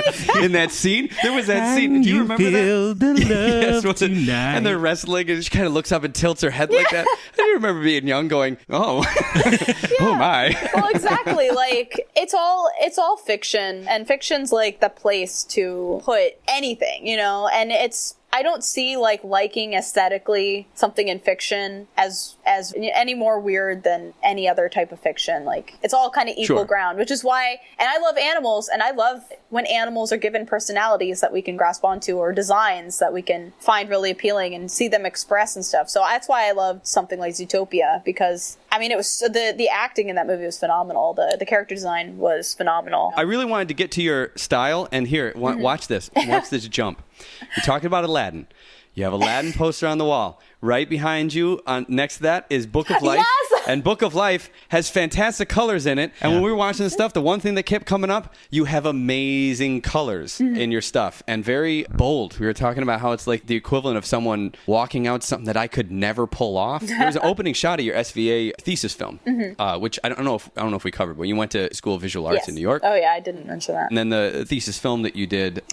B: in that scene? There was that scene. Do you remember
C: feel
B: that?
C: The love tonight.
B: And they're wrestling, and she kind of looks up and tilts her head like that. I do remember being young, going, "Oh, oh my!"
A: Well, exactly. Like it's all fiction, and fiction's like the place to put anything, you know. And I don't see like liking aesthetically something in fiction as any more weird than any other type of fiction. Like it's all kind of equal ground, which is why, and I love animals, and I love when animals are given personalities that we can grasp onto, or designs that we can find really appealing and see them express and stuff. So that's why I loved something like Zootopia, because I mean, it was the acting in that movie was phenomenal. The character design was phenomenal.
B: I really wanted to get to your style, and here, watch this. Watch this jump. You're talking about Aladdin. You have Aladdin poster on the wall. Right behind you, next to that, is Book of Life.
A: Yes!
B: And Book of Life has fantastic colors in it. And when we were watching this stuff, the one thing that kept coming up, you have amazing colors in your stuff, and very bold. We were talking about how it's like the equivalent of someone walking out something that I could never pull off. There was an opening shot of your SVA thesis film, which I don't know if we covered, but you went to School of Visual Arts in New York.
A: Oh yeah, I didn't mention that.
B: And then the thesis film that you did,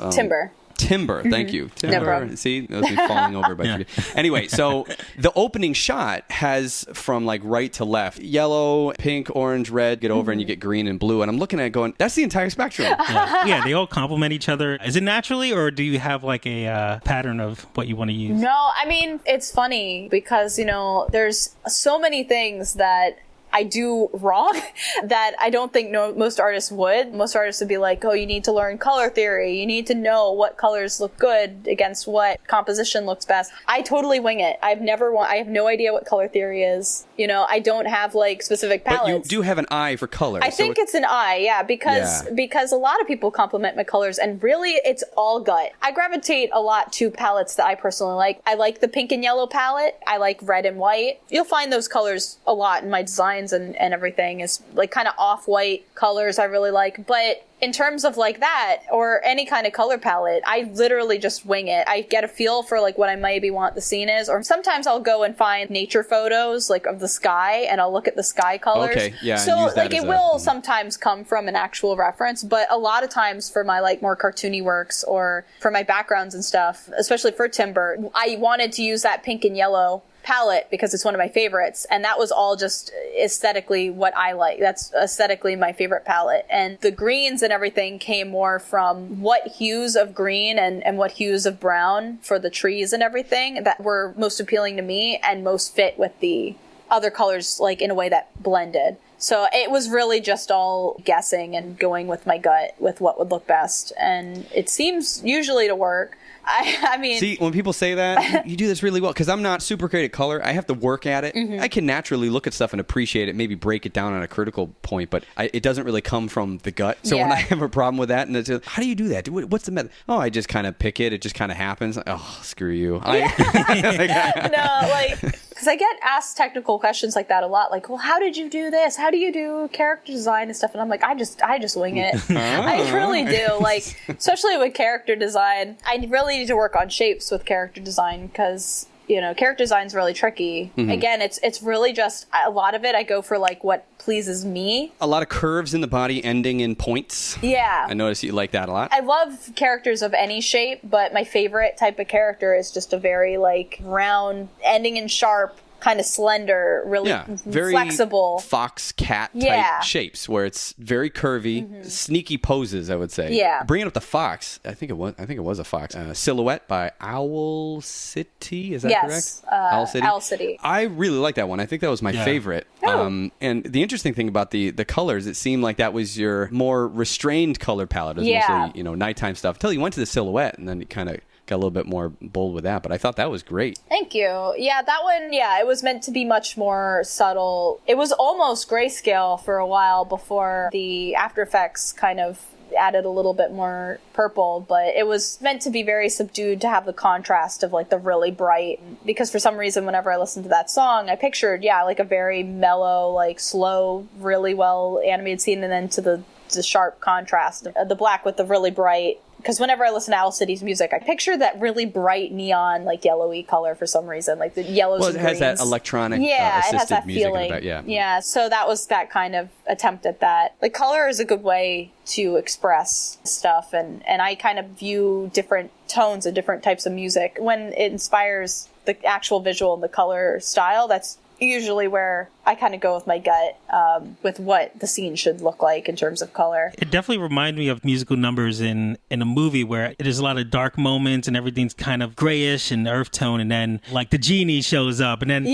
A: Timber,
B: thank you. Timber.
A: No problem.
B: See, those be falling over by Anyway, so the opening shot has from like right to left, yellow, pink, orange, red, get over and you get green and blue. And I'm looking at it going, that's the entire spectrum.
C: Yeah, they all complement each other. Is it naturally, or do you have like a pattern of what you want to use?
A: No, I mean, it's funny because, you know, there's so many things that I do wrong that I don't think most artists would. Most artists would be like, oh, you need to learn color theory. You need to know what colors look good against what composition looks best. I totally wing it. I have no idea what color theory is. You know, I don't have like specific palettes.
B: But you do have an eye for color.
A: I think it's an eye, yeah, because a lot of people compliment my colors, and really it's all gut. I gravitate a lot to palettes that I personally like. I like the pink and yellow palette. I like red and white. You'll find those colors a lot in my designs and everything, is like kind of off-white colors I really like. But in terms of like that, or any kind of color palette, I literally just wing it. I get a feel for like what I maybe want the scene is, or sometimes I'll go and find nature photos like of the sky, and I'll look at the sky colors.
B: Okay, yeah.
A: So like it will sometimes come from an actual reference, but a lot of times for my like more cartoony works or for my backgrounds and stuff, especially for Timber, I wanted to use that pink and yellow palette because it's one of my favorites, and that was all just aesthetically what I like. That's aesthetically my favorite palette, and the greens and everything came more from what hues of green and what hues of brown for the trees and everything that were most appealing to me and most fit with the other colors, like in a way that blended. So it was really just all guessing and going with my gut with what would look best, and it seems usually to work. I mean,
B: see, when people say that, you do this really well, because I'm not super great at color. I have to work at it. I can naturally look at stuff and appreciate it, maybe break it down on a critical point, but it doesn't really come from the gut. So when I have a problem with that, and it's how do you do that? What's the method? Oh, I just kind of pick it. It just kind of happens. Oh, screw you.
A: No, like, because I get asked technical questions like that a lot. Like, well, how did you do this? How do you do character design and stuff? And I'm like, I just wing it. I really do. Like, especially with character design, I really need to work on shapes with character design because, you know, character design is really tricky. Again, it's really just a lot of it. I go for like what pleases me. A lot of curves in the body ending in points. Yeah. I notice you like that a lot. I love characters of any shape, but my favorite type of character is just a very like round, ending in sharp, kind of slender, really
B: very
A: flexible.
B: Fox cat type shapes where it's very curvy, sneaky poses, I would say.
A: Yeah.
B: Bringing up the fox, I think it was a fox. Silhouette by Owl City, is that correct? Owl City.
A: Owl City.
B: I really like that one. I think that was my favorite.
A: Oh.
B: And the interesting thing about the colors, it seemed like that was your more restrained color palette. It was mostly, nighttime stuff. Until you went to the Silhouette, and then it kind of got a little bit more bold with that. But I thought that was great.
A: Thank you. Yeah, that one, it was meant to be much more subtle. It was almost grayscale for a while before the After Effects kind of added a little bit more purple, but it was meant to be very subdued to have the contrast of like the really bright, because for some reason whenever I listened to that song I pictured like a very mellow, like slow, really well animated scene, and then to the sharp contrast of the black with the really bright. Because whenever I listen to Owl City's music, I picture that really bright neon, like yellowy color for some reason, like the yellows and greens.
B: It has that electronic assisted
A: it has that
B: music
A: feeling.
B: In it,
A: yeah, so that was that kind of attempt at that. Like color is a good way to express stuff, and I kind of view different tones and different types of music. When it inspires the actual visual and the color style, that's usually where I kind of go with my gut with what the scene should look like in terms of color.
C: It definitely reminded me of musical numbers in a movie where there's a lot of dark moments and everything's kind of grayish and earth tone, and then like the genie shows up, and then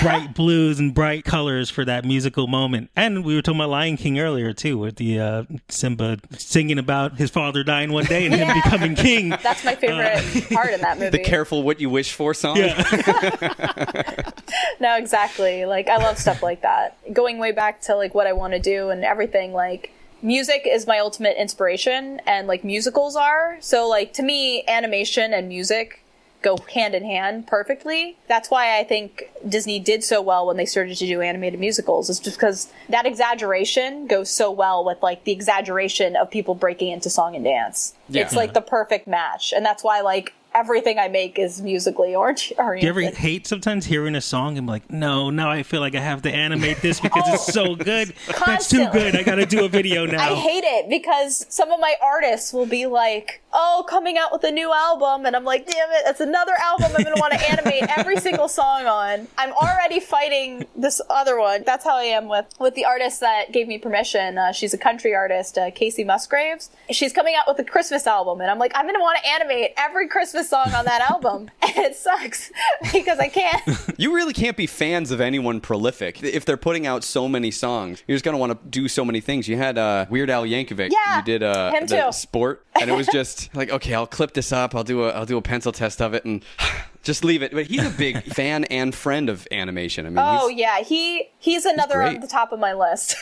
C: bright blues and bright colors for that musical moment. And we were talking about Lion King earlier too, with the Simba singing about his father dying one day and him becoming king.
A: That's my favorite part in that movie.
B: The careful what you wish for song.
A: No, exactly. Like I love stuff like that. Going way back to like what I want to do and everything, like music is my ultimate inspiration, and like musicals are. So like to me, animation and music go hand in hand perfectly. That's why I think Disney did so well when they started to do animated musicals, is just because that exaggeration goes so well with like the exaggeration of people breaking into song and dance. Yeah. It's like the perfect match. And that's why like everything I make is musically oriented.
C: Do you ever hate sometimes hearing a song and like, no, now I feel like I have to animate this because it's so good.
A: Constantly.
C: That's too good. I got to do a video now.
A: I hate it because some of my artists will be like, coming out with a new album. And I'm like, damn it, that's another album I'm going to want to animate every single song on. I'm already fighting this other one. That's how I am with the artist that gave me permission. She's a country artist, Casey Musgraves. She's coming out with a Christmas album. And I'm like, I'm going to want to animate every Christmas song on that album, and it sucks because I can't.
B: You really can't be fans of anyone prolific if they're putting out so many songs. You're just gonna want to do so many things. You had Weird Al Yankovic.
A: Yeah,
B: you did
A: him
B: the
A: too.
B: Sport, and it was just like, okay, I'll clip this up. I'll do a pencil test of it and just leave it. But he's a big fan and friend of animation. I mean,
A: he's another on the top of my list.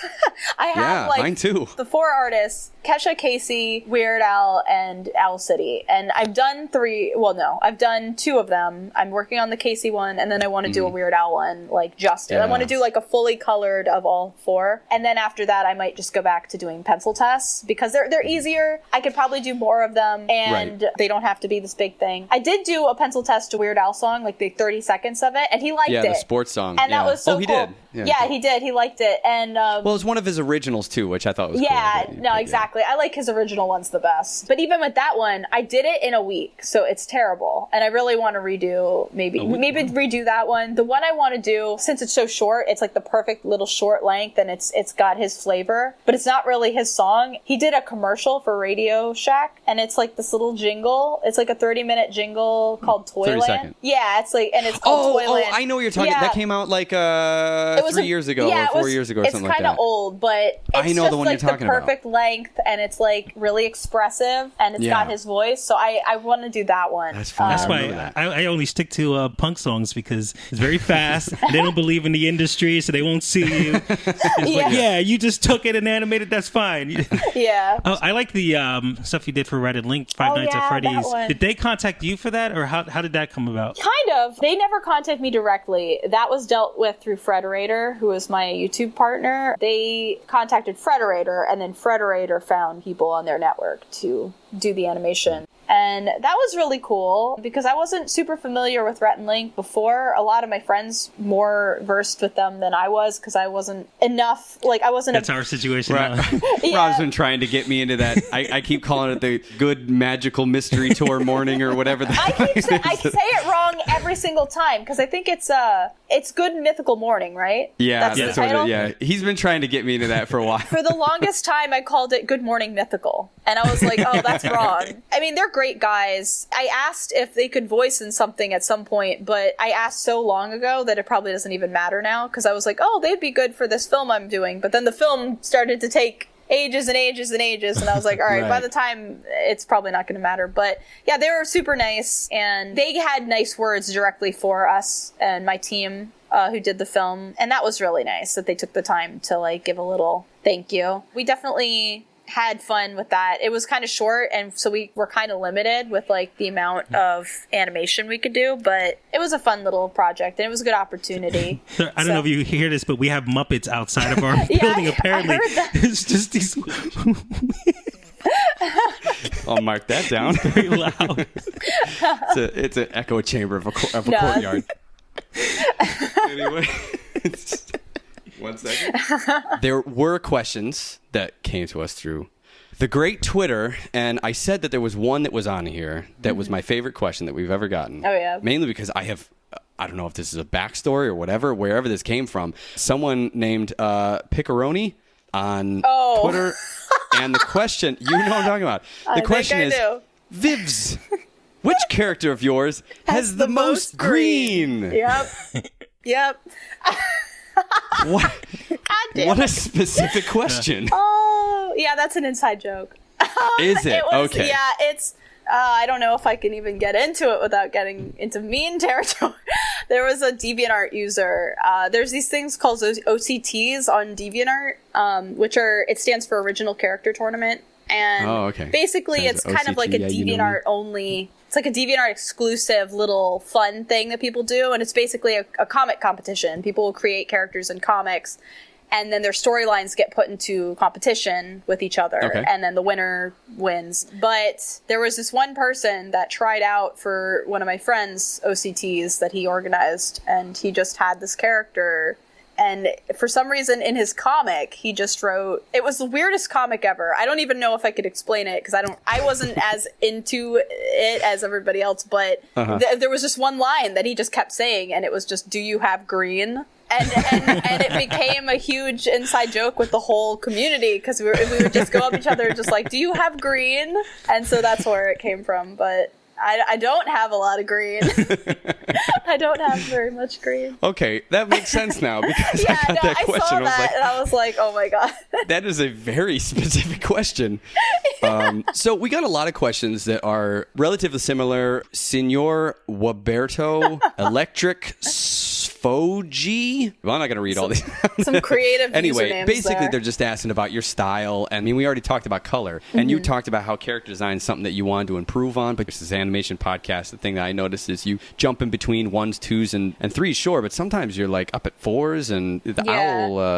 A: I have
B: mine too.
A: The 4 artists: Kesha, Casey, Weird Al, and Owl City. And I've done 3. Well, no, I've done 2 of them. I'm working on the Casey one, and then I want to do a Weird Al one, like I want to do like a fully colored of all 4. And then after that, I might just go back to doing pencil tests because they're easier. I could probably do more of them, and they don't have to be this big thing. I did do a pencil test to Weird Al song, like the 30 seconds of it, and he liked it.
B: Yeah, the sports song.
A: And that was so cool.
B: Did.
A: Yeah, he did. He liked it. And
B: well, it's one of his originals too, which I thought was cool.
A: No, exactly. I like his original ones the best. But even with that one, I did it in a week, so it's terrible. And I really want to maybe redo that one. The one I want to do, since it's so short, it's like the perfect little short length, and it's got his flavor, but it's not really his song. He did a commercial for Radio Shack, and it's like this little jingle. It's like a 30-minute jingle called Toyland.
B: 30 seconds.
A: Yeah, it's like, and it's called Toyland.
B: Oh, I know what you're talking. That came out like 3 years ago or 4 years ago or something like that.
A: It's kind of old, but it's
B: I know
A: just
B: the one
A: like
B: you're talking
A: the perfect length, and it's like really expressive, and it's got his voice. So I want to do that one.
B: That's fun.
C: That's why I only stick to punk songs, because it's very fast. They don't believe in the industry, so they won't sue you. You just took it and animated. That's fine. I like the stuff you did for Red and Link, Five Nights at Freddy's. Did they contact you for that, or how did that come about?
A: Kind of. They never contacted me directly. That was dealt with through Frederator, who is my YouTube partner. They contacted Frederator, and then Frederator found people on their network to do the animation. And that was really cool because I wasn't super familiar with Rhett and Link before. A lot of my friends more versed with them than I was because I wasn't enough. Like I wasn't.
C: That's our situation.
B: Right. Rob's been trying to get me into that. I keep calling it the Good Magical Mystery Tour Morning or whatever.
A: I say it wrong every single time because I think it's It's Good Mythical Morning, right?
B: Yeah,
A: that's the title?
B: Yeah. He's been trying to get me into that for a while.
A: For the longest time, I called it Good Morning Mythical. And I was like, oh, that's wrong. I mean, they're great guys. I asked if they could voice in something at some point, but I asked so long ago that it probably doesn't even matter now, because I was like, oh, they'd be good for this film I'm doing. But then the film started to take ages and ages and ages, and I was like, all right, by the time, it's probably not going to matter. But yeah, they were super nice, and they had nice words directly for us and my team who did the film, and that was really nice that they took the time to like give a little thank you. We definitely had fun with that. It was kind of short, and so we were kind of limited with like the amount of animation we could do, but it was a fun little project, and it was a good opportunity.
C: I don't know if you hear this, but we have Muppets outside of our building. Apparently, it's just these.
B: I'll mark that down.
C: It's very loud.
B: It's an echo chamber of a courtyard. Anyway. One second. There were questions that came to us through the great Twitter, and I said that there was one that was on here that was my favorite question that we've ever gotten.
A: Oh, yeah.
B: Mainly because I don't know if this is a backstory or whatever, wherever this came from. Someone named Picaroni on Twitter, and the question, you know what I'm talking about. The question is, Vivz, which character of yours has the most green?
A: Yep.
B: What a specific question.
A: Oh, yeah, that's an inside joke.
B: Is it? Okay.
A: Yeah, it's... I don't know if I can even get into it without getting into mean territory. There was a DeviantArt user. There's these things called OCTs on DeviantArt, which it stands for Original Character Tournament. And basically it's kind of like a DeviantArt only... It's like a DeviantArt exclusive little fun thing that people do, and it's basically a comic competition. People will create characters in comics, and then their storylines get put into competition with each other, and then the winner wins. But there was this one person that tried out for one of my friend's OCTs that he organized, and he just had this character. And for some reason in his comic, he just wrote, it was the weirdest comic ever. I don't even know if I could explain it, because I wasn't as into it as everybody else, but there was just one line that he just kept saying, and it was just, "Do you have green?" And it became a huge inside joke with the whole community, because we would just go up each other just like, "Do you have green?" And so that's where it came from, but... I don't have a lot of green. I don't have very much green.
B: Okay, that makes sense now, because I got that question.
A: I saw that, and I was like, oh my God.
B: That is a very specific question. So we got a lot of questions that are relatively similar. Signor Waberto, Electric Foji. Well, I'm not going to read all these.
A: Some creative
B: Anyway, basically
A: there.
B: They're just asking about your style. I mean, we already talked about color, and you talked about how character design is something that you wanted to improve on. But this is animation podcast. The thing that I noticed is you jump in between 1s, 2s, and 3s, sure, but sometimes you're like up at 4s, and the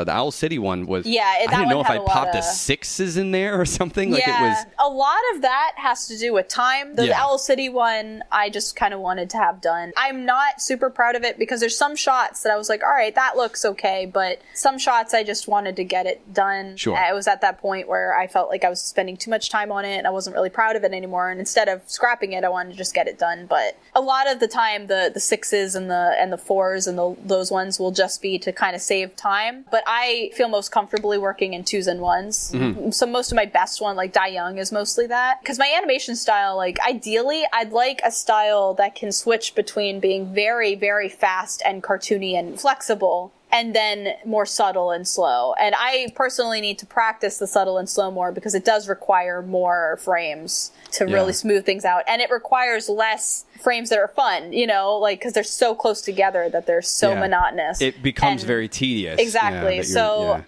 B: Owl City one was.
A: Yeah,
B: I didn't know if I popped a 6s in there or something. Like it was.
A: A lot of that has to do with time. The Owl City one, I just kind of wanted to have done. I'm not super proud of it, because there's some shots that I was like, all right, that looks okay, but some shots I just wanted to get it done.
B: Sure.
A: I was at that point where I felt like I was spending too much time on it, and I wasn't really proud of it anymore, and instead of scrapping it, I wanted to just get it done. But a lot of the time, the 6s and the 4s and those ones will just be to kind of save time. But I feel most comfortably working in 2s and 1s. Mm-hmm. So most of my best one, like Die Young, is mostly that. Because my animation style, like ideally, I'd like a style that can switch between being very, very fast and cartoony and flexible, and then more subtle and slow. And I personally need to practice the subtle and slow more, because it does require more frames to really smooth things out. And it requires less frames that are fun, like, because they're so close together that they're so monotonous.
B: It becomes very tedious.
A: Exactly.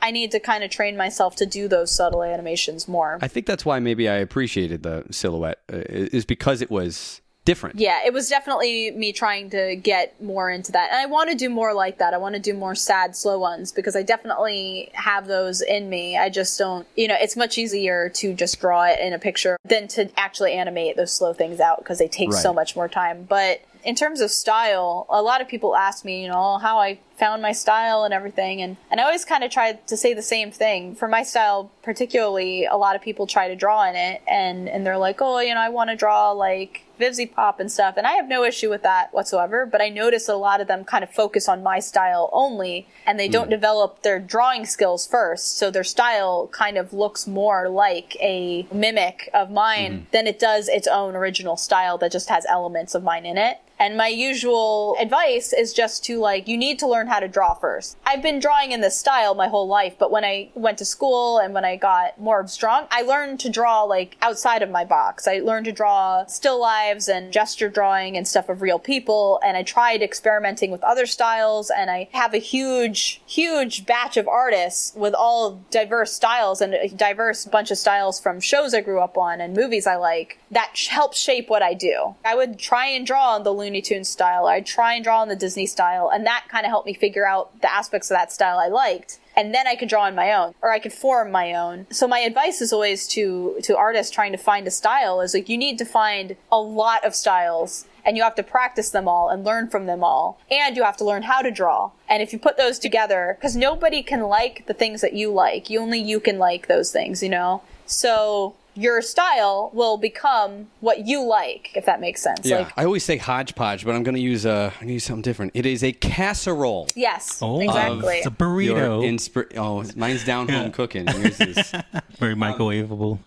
A: I need to kind of train myself to do those subtle animations more.
B: I think that's why maybe I appreciated the silhouette, is because it was different.
A: Yeah, it was definitely me trying to get more into that. And I want to do more like that. I want to do more sad, slow ones, because I definitely have those in me. I just don't, it's much easier to just draw it in a picture than to actually animate those slow things out, because they take so much more time. But in terms of style, a lot of people ask me, how I found my style and everything. And I always kind of tried to say the same thing. For my style, particularly, a lot of people try to draw in it, and they're like, oh, I want to draw like VivziePop and stuff. And I have no issue with that whatsoever, but I notice a lot of them kind of focus on my style only, and they don't develop their drawing skills first. So their style kind of looks more like a mimic of mine than it does its own original style that just has elements of mine in it. And my usual advice is just to you need to learn how to draw first. I've been drawing in this style my whole life, but when I went to school and when I got more strong, I learned to draw outside of my box. I learned to draw still lives and gesture drawing and stuff of real people. And I tried experimenting with other styles, and I have a huge batch of artists with all diverse styles and a diverse bunch of styles from shows I grew up on and movies I like that helps shape what I do. I would try and draw on the Looney Tunes style. I'd try and draw on the Disney style, and that kind of helped me figure out the aspects of that style I liked. And then I could draw on my own, or I could form my own. So my advice is always to artists trying to find a style is you need to find a lot of styles, and you have to practice them all and learn from them all. And you have to learn how to draw. And if you put those together, because nobody can like the things that you like, only you can like those things, So your style will become what you like, if that makes sense.
B: Yeah, I always say hodgepodge, but I'm going to use something different. It is a casserole.
A: Yes, exactly.
C: It's a burrito.
B: Mine's down home cooking. Yours is
C: very microwavable.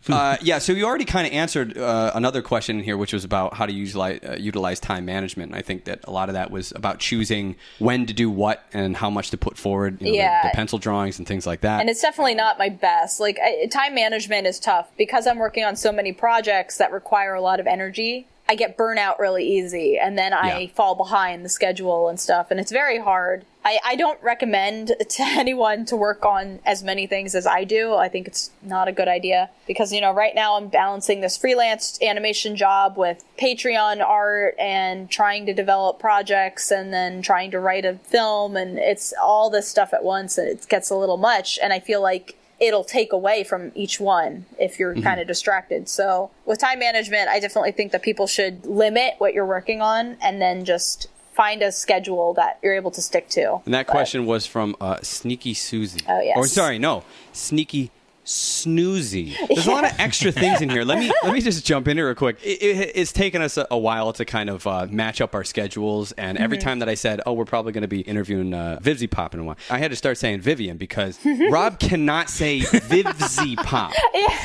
B: So you already kind of answered another question in here, which was about how to utilize time management. And I think that a lot of that was about choosing when to do what and how much to put forward. The pencil drawings and things like that.
A: And it's definitely not my best. Time management is tough because I'm working on so many projects that require a lot of energy. I get burnout really easy, and then I fall behind the schedule and stuff, and it's very hard. I don't recommend to anyone to work on as many things as I do. I think it's not a good idea because, right now I'm balancing this freelance animation job with Patreon art and trying to develop projects and then trying to write a film, and it's all this stuff at once, and it gets a little much, and I feel like it'll take away from each one if you're kind of distracted. So with time management, I definitely think that people should limit what you're working on and then just find a schedule that you're able to stick to.
B: And that question was from Sneaky Susie.
A: Oh, yes.
B: Or sorry, no, Sneaky Snoozy. There's a lot of extra things in here. Let me just jump in here real quick. It's taken us a while to kind of match up our schedules, and every time that I said, we're probably going to be interviewing VivziePop in a while, I had to start saying Vivian because Rob cannot say VivziePop.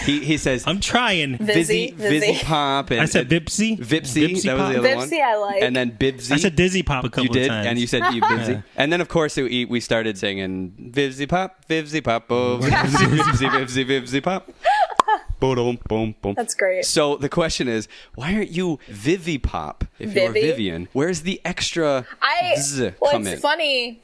B: He says,
C: I'm trying.
B: VivziePop.
C: I said Vivzie.
B: Vipsy. That was the other one.
A: Vivzie I like.
B: And then Bibzie.
C: I said DizzyPop a couple
B: of times. You did,
C: times.
B: and you said Bibzie. Yeah. And then, of course, we started singing VivziePop, VivziePop, oh, VivziePop. Boom, boom, boom.
A: That's great.
B: So the question is, why aren't you VivziePop if you're Vivian? Where's the extra come in?
A: It's funny.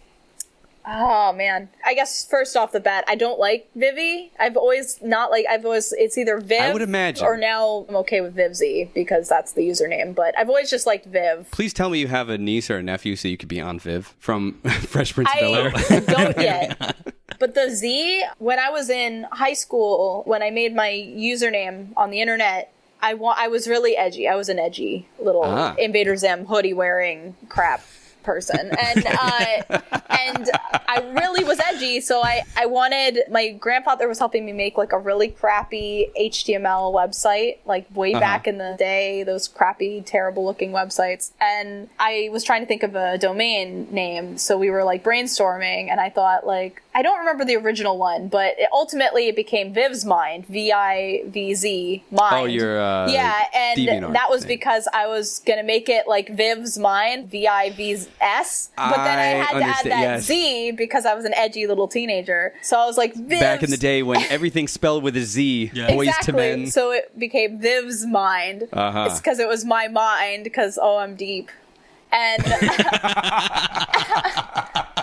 A: Oh, man. I guess first off the bat, I don't like Vivi. It's either Viv
B: I would imagine.
A: Or now I'm okay with Vivzie because that's the username, but I've always just liked Viv.
B: Please tell me you have a niece or a nephew so you could be on Viv from Fresh Prince of Bel-Air.
A: I don't yet. But the Z, when I was in high school, when I made my username on the internet, I was really edgy. I was an edgy little Invader Zim hoodie wearing crap person, and I really was edgy, so I wanted, my grandfather was helping me make a really crappy HTML website, way back in the day, those crappy, terrible looking websites, and I was trying to think of a domain name, so we were brainstorming, and I thought I don't remember the original one, but ultimately it became Viv's Mind, VIVZ Mind.
B: Oh, your
A: and that was because I was gonna make it Viv's Mind, VIVS, but then I had to add that Z because I was an edgy little teenager. So I was like, Viv's.
B: Back in the day when everything spelled with a Z, boys to men.
A: So it became Viv's Mind. It's because it was my mind, because I'm deep. And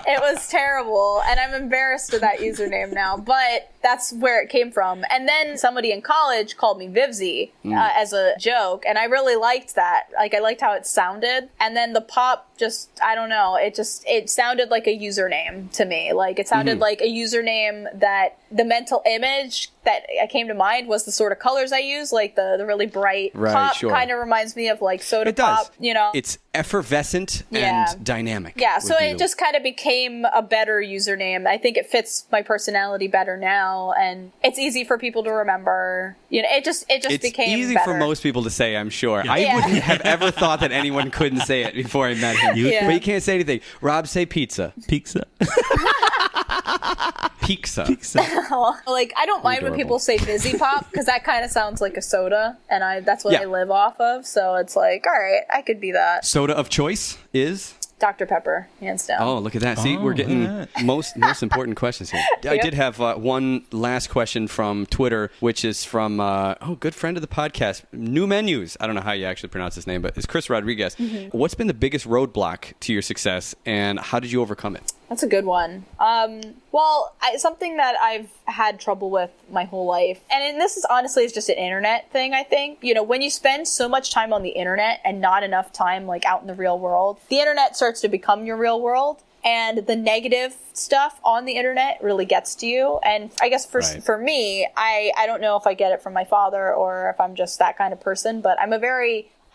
A: it was terrible, and I'm embarrassed of that username now, but that's where it came from. And then somebody in college called me Vivzie as a joke, and I really liked that. I liked how it sounded. And then the pop just, I don't know. It sounded like a username to me. Like, it sounded like a username that the mental image that came to mind was the sort of colors I use, like the really bright pop kind of reminds me of like soda pop, you know.
B: It's effervescent and dynamic.
A: Yeah, so it just kind of became a better username. I think it fits my personality better now, and it's easy for people to remember. You know, it just became
B: easy
A: better
B: for most people to say, I'm sure. Yeah. I wouldn't have ever thought that anyone couldn't say it before I met him. But you can't say anything. Rob, say pizza.
C: Pizza.
B: Pizza.
A: Like, I don't mind when people say VivziePop, because that kind of sounds like a soda, and that's what I live off of. So it's like, all right, I could be that.
B: Soda of choice is?
A: Dr. Pepper, hands down.
B: Oh, look at that. See, we're getting most important questions here. I did have one last question from Twitter, which is from, good friend of the podcast, New Menus. I don't know how you actually pronounce his name, but it's Chris Rodriguez. What's been the biggest roadblock to your success, and how did you overcome it?
A: That's a good one. Something that I've had trouble with my whole life, and this is honestly just an internet thing, I think. You know, when you spend so much time on the internet and not enough time like out in the real world, the internet starts to become your real world. And the negative stuff on the internet really gets to you. And I guess for me, I don't know if I get it from my father or if I'm just that kind of person, but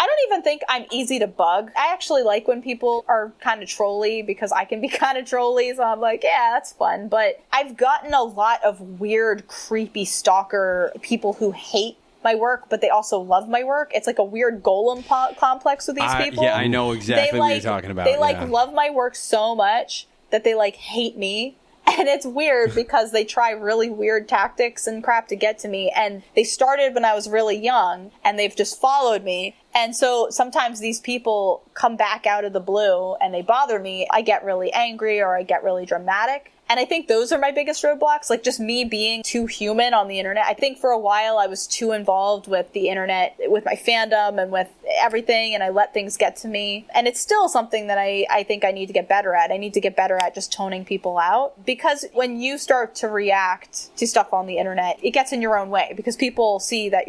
A: I don't even think I'm easy to bug. I actually like when people are kind of trolly, because I can be kind of trolly, so I'm like, yeah, that's fun. But I've gotten a lot of weird, creepy stalker people who hate my work, but they also love my work. It's like a weird golem complex with these people.
B: Yeah, I know exactly what you're talking about.
A: They love my work so much that they hate me. And it's weird because they try really weird tactics and crap to get to me. And they started when I was really young, and they've just followed me. And so sometimes these people come back out of the blue and they bother me. I get really angry or I get really dramatic. And I think those are my biggest roadblocks, like just me being too human on the internet. I think for a while I was too involved with the internet, with my fandom and with everything, and I let things get to me. And it's still something that I think I need to get better at. I need to get better at just toning people out, because when you start to react to stuff on the internet, it gets in your own way, because people see that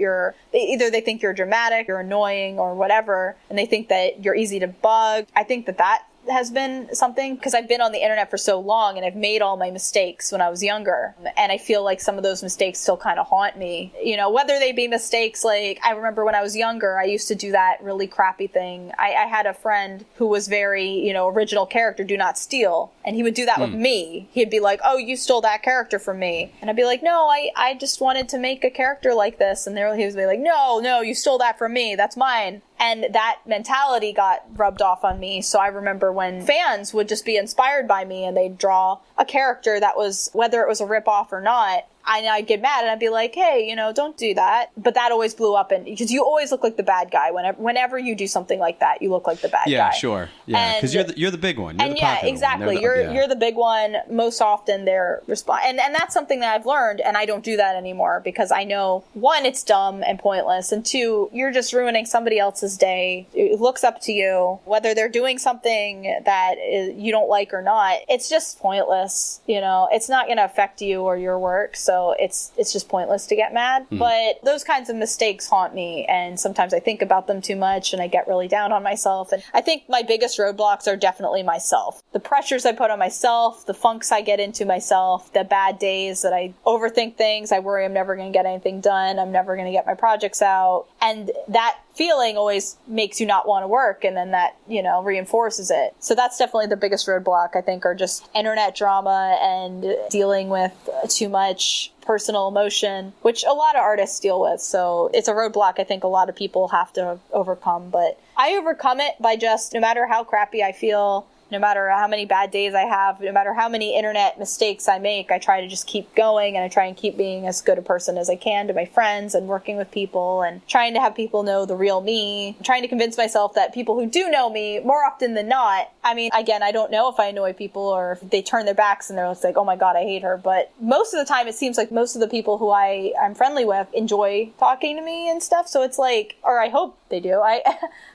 A: they think you're dramatic, you're annoying or whatever, and they think that you're easy to bug. I think that has been something, because I've been on the internet for so long and I've made all my mistakes when I was younger, and I feel like some of those mistakes still kind of haunt me, you know, whether they be mistakes. Like, I remember when I was younger, I used to do that really crappy thing. I had a friend who was very, original character, do not steal, and he would do that with me. He'd be like, oh, you stole that character from me, and I'd be like, no, I just wanted to make a character like this, and he would be like, no, you stole that from me, that's mine. And that mentality got rubbed off on me. So I remember when fans would just be inspired by me and they'd draw a character that was, whether it was a ripoff or not, I'd get mad and I'd be like, hey, don't do that. But that always blew up, because you always look like the bad guy. Whenever you do something like that, you look like the bad guy.
B: Yeah, sure. Yeah, because you're the big one. You're the popular
A: exactly.
B: One.
A: You're the big one. Most often they're and that's something that I've learned, and I don't do that anymore, because I know, one, it's dumb and pointless, and two, you're just ruining somebody else's day. It looks up to you, whether they're doing something that you don't like or not. It's just pointless. It's not going to affect you or your work. So it's just pointless to get mad. But those kinds of mistakes haunt me, and sometimes I think about them too much and I get really down on myself. And I think my biggest roadblocks are definitely myself. The pressures I put on myself, the funks I get into myself, the bad days that I overthink things, I worry I'm never going to get anything done, I'm never going to get my projects out. And that feeling always makes you not want to work, and then that, reinforces it. So that's definitely the biggest roadblock, I think, are just internet drama and dealing with too much personal emotion, which a lot of artists deal with. So it's a roadblock I think a lot of people have to overcome. But I overcome it by just, no matter how crappy I feel, no matter how many bad days I have, no matter how many internet mistakes I make, I try to just keep going, and I try and keep being as good a person as I can to my friends and working with people and trying to have people know the real me, trying to convince myself that people who do know me, more often than not, I mean, again, I don't know if I annoy people or if they turn their backs and they're just like, oh my God, I hate her. But most of the time, it seems like most of the people who I'm friendly with enjoy talking to me and stuff. So it's like, or I hope they do.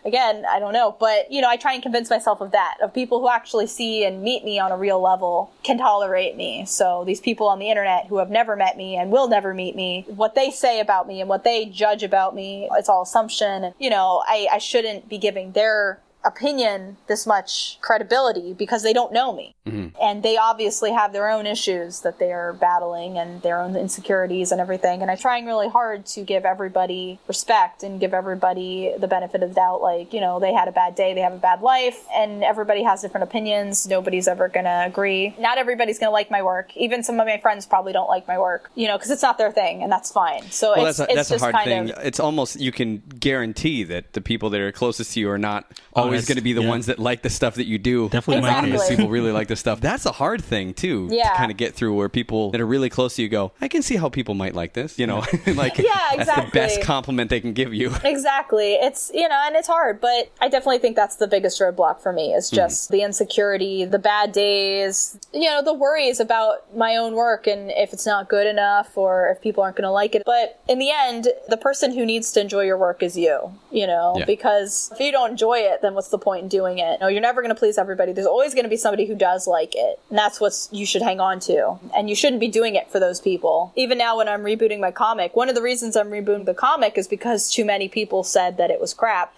A: Again, I don't know. But, I try and convince myself of that, of people who actually see and meet me on a real level can tolerate me. So these people on the internet who have never met me and will never meet me, what they say about me and what they judge about me, it's all assumption. And, I shouldn't be giving their opinion this much credibility because they don't know me. And they obviously have their own issues that they are battling and their own insecurities and everything. And I'm trying really hard to give everybody respect and give everybody the benefit of the doubt. Like, you know, they had a bad day, they have a bad life, and everybody has different opinions. Nobody's ever going to agree. Not everybody's going to like my work. Even some of my friends probably don't like my work, you know, because it's not their thing, and that's fine. So
B: well,
A: it's
B: that's
A: just
B: a hard thing.
A: of,
B: it's almost, you can guarantee that the people that are closest to you are not always going to be the ones that like the stuff that you do.
C: Definitely.
A: Exactly.
B: People really like the stuff. That's a hard thing too, to kind of get through, where people that are really close to you go, I can see how people might like this, you know. Like, that's the best compliment they can give you.
A: Exactly. It's, you know, and it's hard, but I definitely think that's the biggest roadblock for me, is just the insecurity, the bad days, you know, the worries about my own work and if it's not good enough or if people aren't going to like it. But in the end, the person who needs to enjoy your work is you know, because if you don't enjoy it, then what's the point in doing it? No, you're never going to please everybody. There's always going to be somebody who does like it. And that's what you should hang on to. And you shouldn't be doing it for those people. Even now when I'm rebooting my comic, one of the reasons I'm rebooting the comic is because too many people said that it was crap.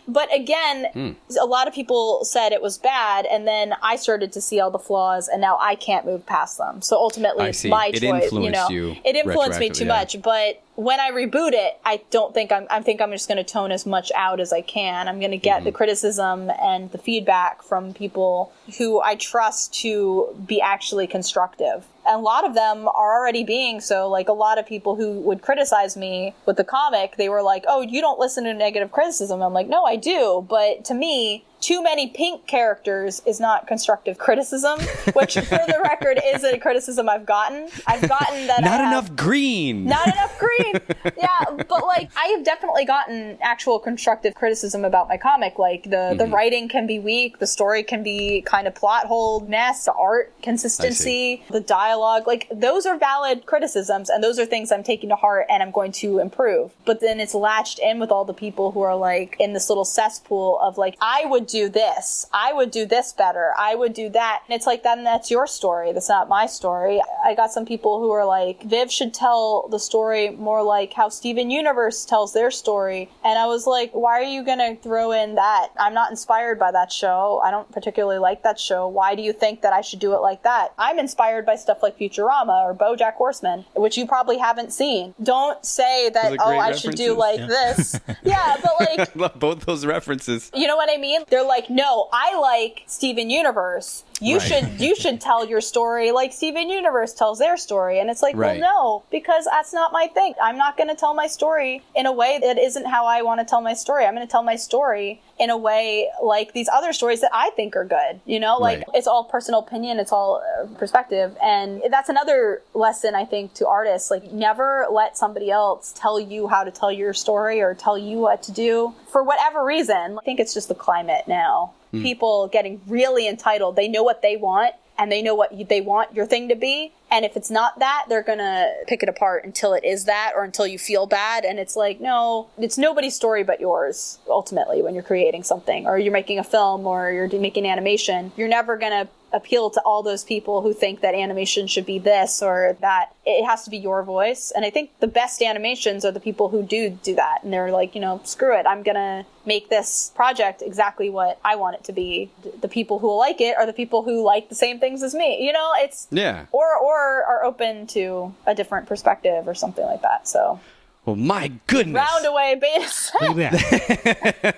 A: But again, a lot of people said it was bad, and then I started to see all the flaws, and now I can't move past them. So ultimately, it's my choice. You know, it influenced me too much. But when I reboot it, I think I'm just going to tone as much out as I can. I'm going to get the criticism and the feedback from people who I trust to be actually constructive. And a lot of them are already being so. Like, a lot of people who would criticize me with the comic, they were like, oh, you don't listen to negative criticism. I'm like, no, I do. But to me, too many pink characters is not constructive criticism, which for the record is a criticism I've gotten. I've gotten that
B: Not enough green.
A: Not enough green. Yeah, but like, I have definitely gotten actual constructive criticism about my comic. Like, the writing can be weak, the story can be kind of plot hole mess, the art consistency, the dialogue. Like, those are valid criticisms, and those are things I'm taking to heart and I'm going to improve. But then it's latched in with all the people who are like in this little cesspool of like, I would do this. I would do this better. I would do that. And it's like, then that's your story. That's not my story. I got some people who are like, Viv should tell the story more like how Steven Universe tells their story. And I was like, why are you going to throw in that? I'm not inspired by that show. I don't particularly like that show. Why do you think that I should do it like that? I'm inspired by stuff like Futurama or BoJack Horseman, which you probably haven't seen. Don't say that, oh, I should do like this. Yeah, but like,
B: I love both those references.
A: You know what I mean? They're like, no, I like Steven Universe. You should tell your story like Steven Universe tells their story. And it's like, well, no, because that's not my thing. I'm not going to tell my story in a way that isn't how I want to tell my story. I'm going to tell my story in a way like these other stories that I think are good. You know, like it's all personal opinion. It's all perspective. And that's another lesson, I think, to artists. Like, never let somebody else tell you how to tell your story or tell you what to do for whatever reason. I think it's just the climate now. People getting really entitled. They know what they want, and they know what they want your thing to be. And if it's not that, they're going to pick it apart until it is that, or until you feel bad. And it's like, no, it's nobody's story but yours, ultimately, when you're creating something, or you're making a film, or you're making animation. You're never going to appeal to all those people who think that animation should be this or that. It has to be your voice. And I think the best animations are the people who do that. And they're like, you know, screw it. I'm going to make this project exactly what I want it to be. The people who will like it are the people who like the same things as me. You know, it's... Yeah. Or are open to a different perspective or something like that. So...
B: Well, my goodness.
A: Round away, beta.
C: Look at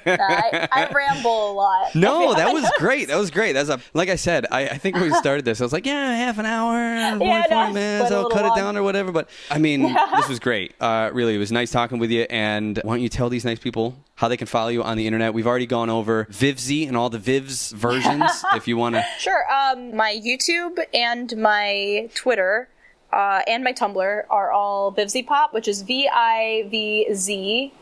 C: that.
A: I ramble a lot.
B: No, that was great. That was great. That's like I said, I think when we started this, I was like, yeah, half an hour, 45 minutes, I'll cut it down or whatever. But I mean, this was great. Really, it was nice talking with you. And why don't you tell these nice people how they can follow you on the internet? We've already gone over Vivzie and all the Vivz versions, if you want to.
A: Sure. My YouTube and my Twitter and my Tumblr are all VivziePop, which is VivzieIE.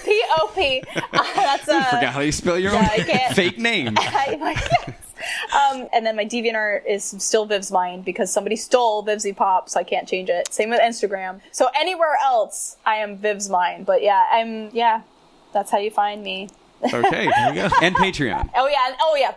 A: P-O-P. That's
B: I forgot how you spell your own fake name.
A: And then my DeviantArt is still VivzMine because somebody stole VivziePop, so I can't change it. Same with Instagram. So anywhere else, I am VivzMine. But yeah, that's how you find me.
B: Okay. There we go. And Patreon.
A: Oh yeah.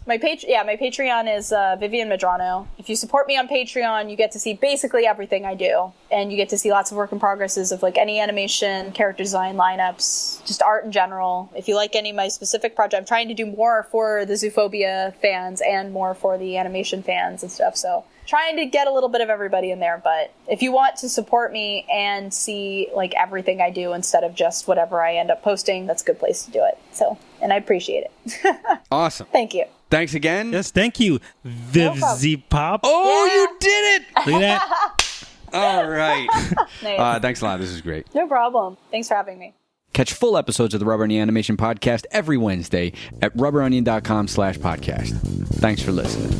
A: My Patreon is Vivian Medrano. If you support me on Patreon, you get to see basically everything I do, and you get to see lots of work in progresses of like any animation, character design, lineups, just art in general. If you like any of my specific project, I'm trying to do more for the Zoophobia fans and more for the animation fans and stuff. So trying to get a little bit of everybody in there. But if you want to support me and see like everything I do instead of just whatever I end up posting, that's a good place to do it. So, and I appreciate it.
B: Awesome.
A: Thank you.
B: Thanks again.
C: Yes, thank you, VivziePop.
B: Oh, yeah. You did it.
C: Look at that.
B: All right.
A: Nice.
B: Thanks a lot. This is great.
A: No problem. Thanks for having me.
B: Catch full episodes of the Rubber Onion Animation Podcast every Wednesday at rubberonion.com/podcast. Thanks for listening.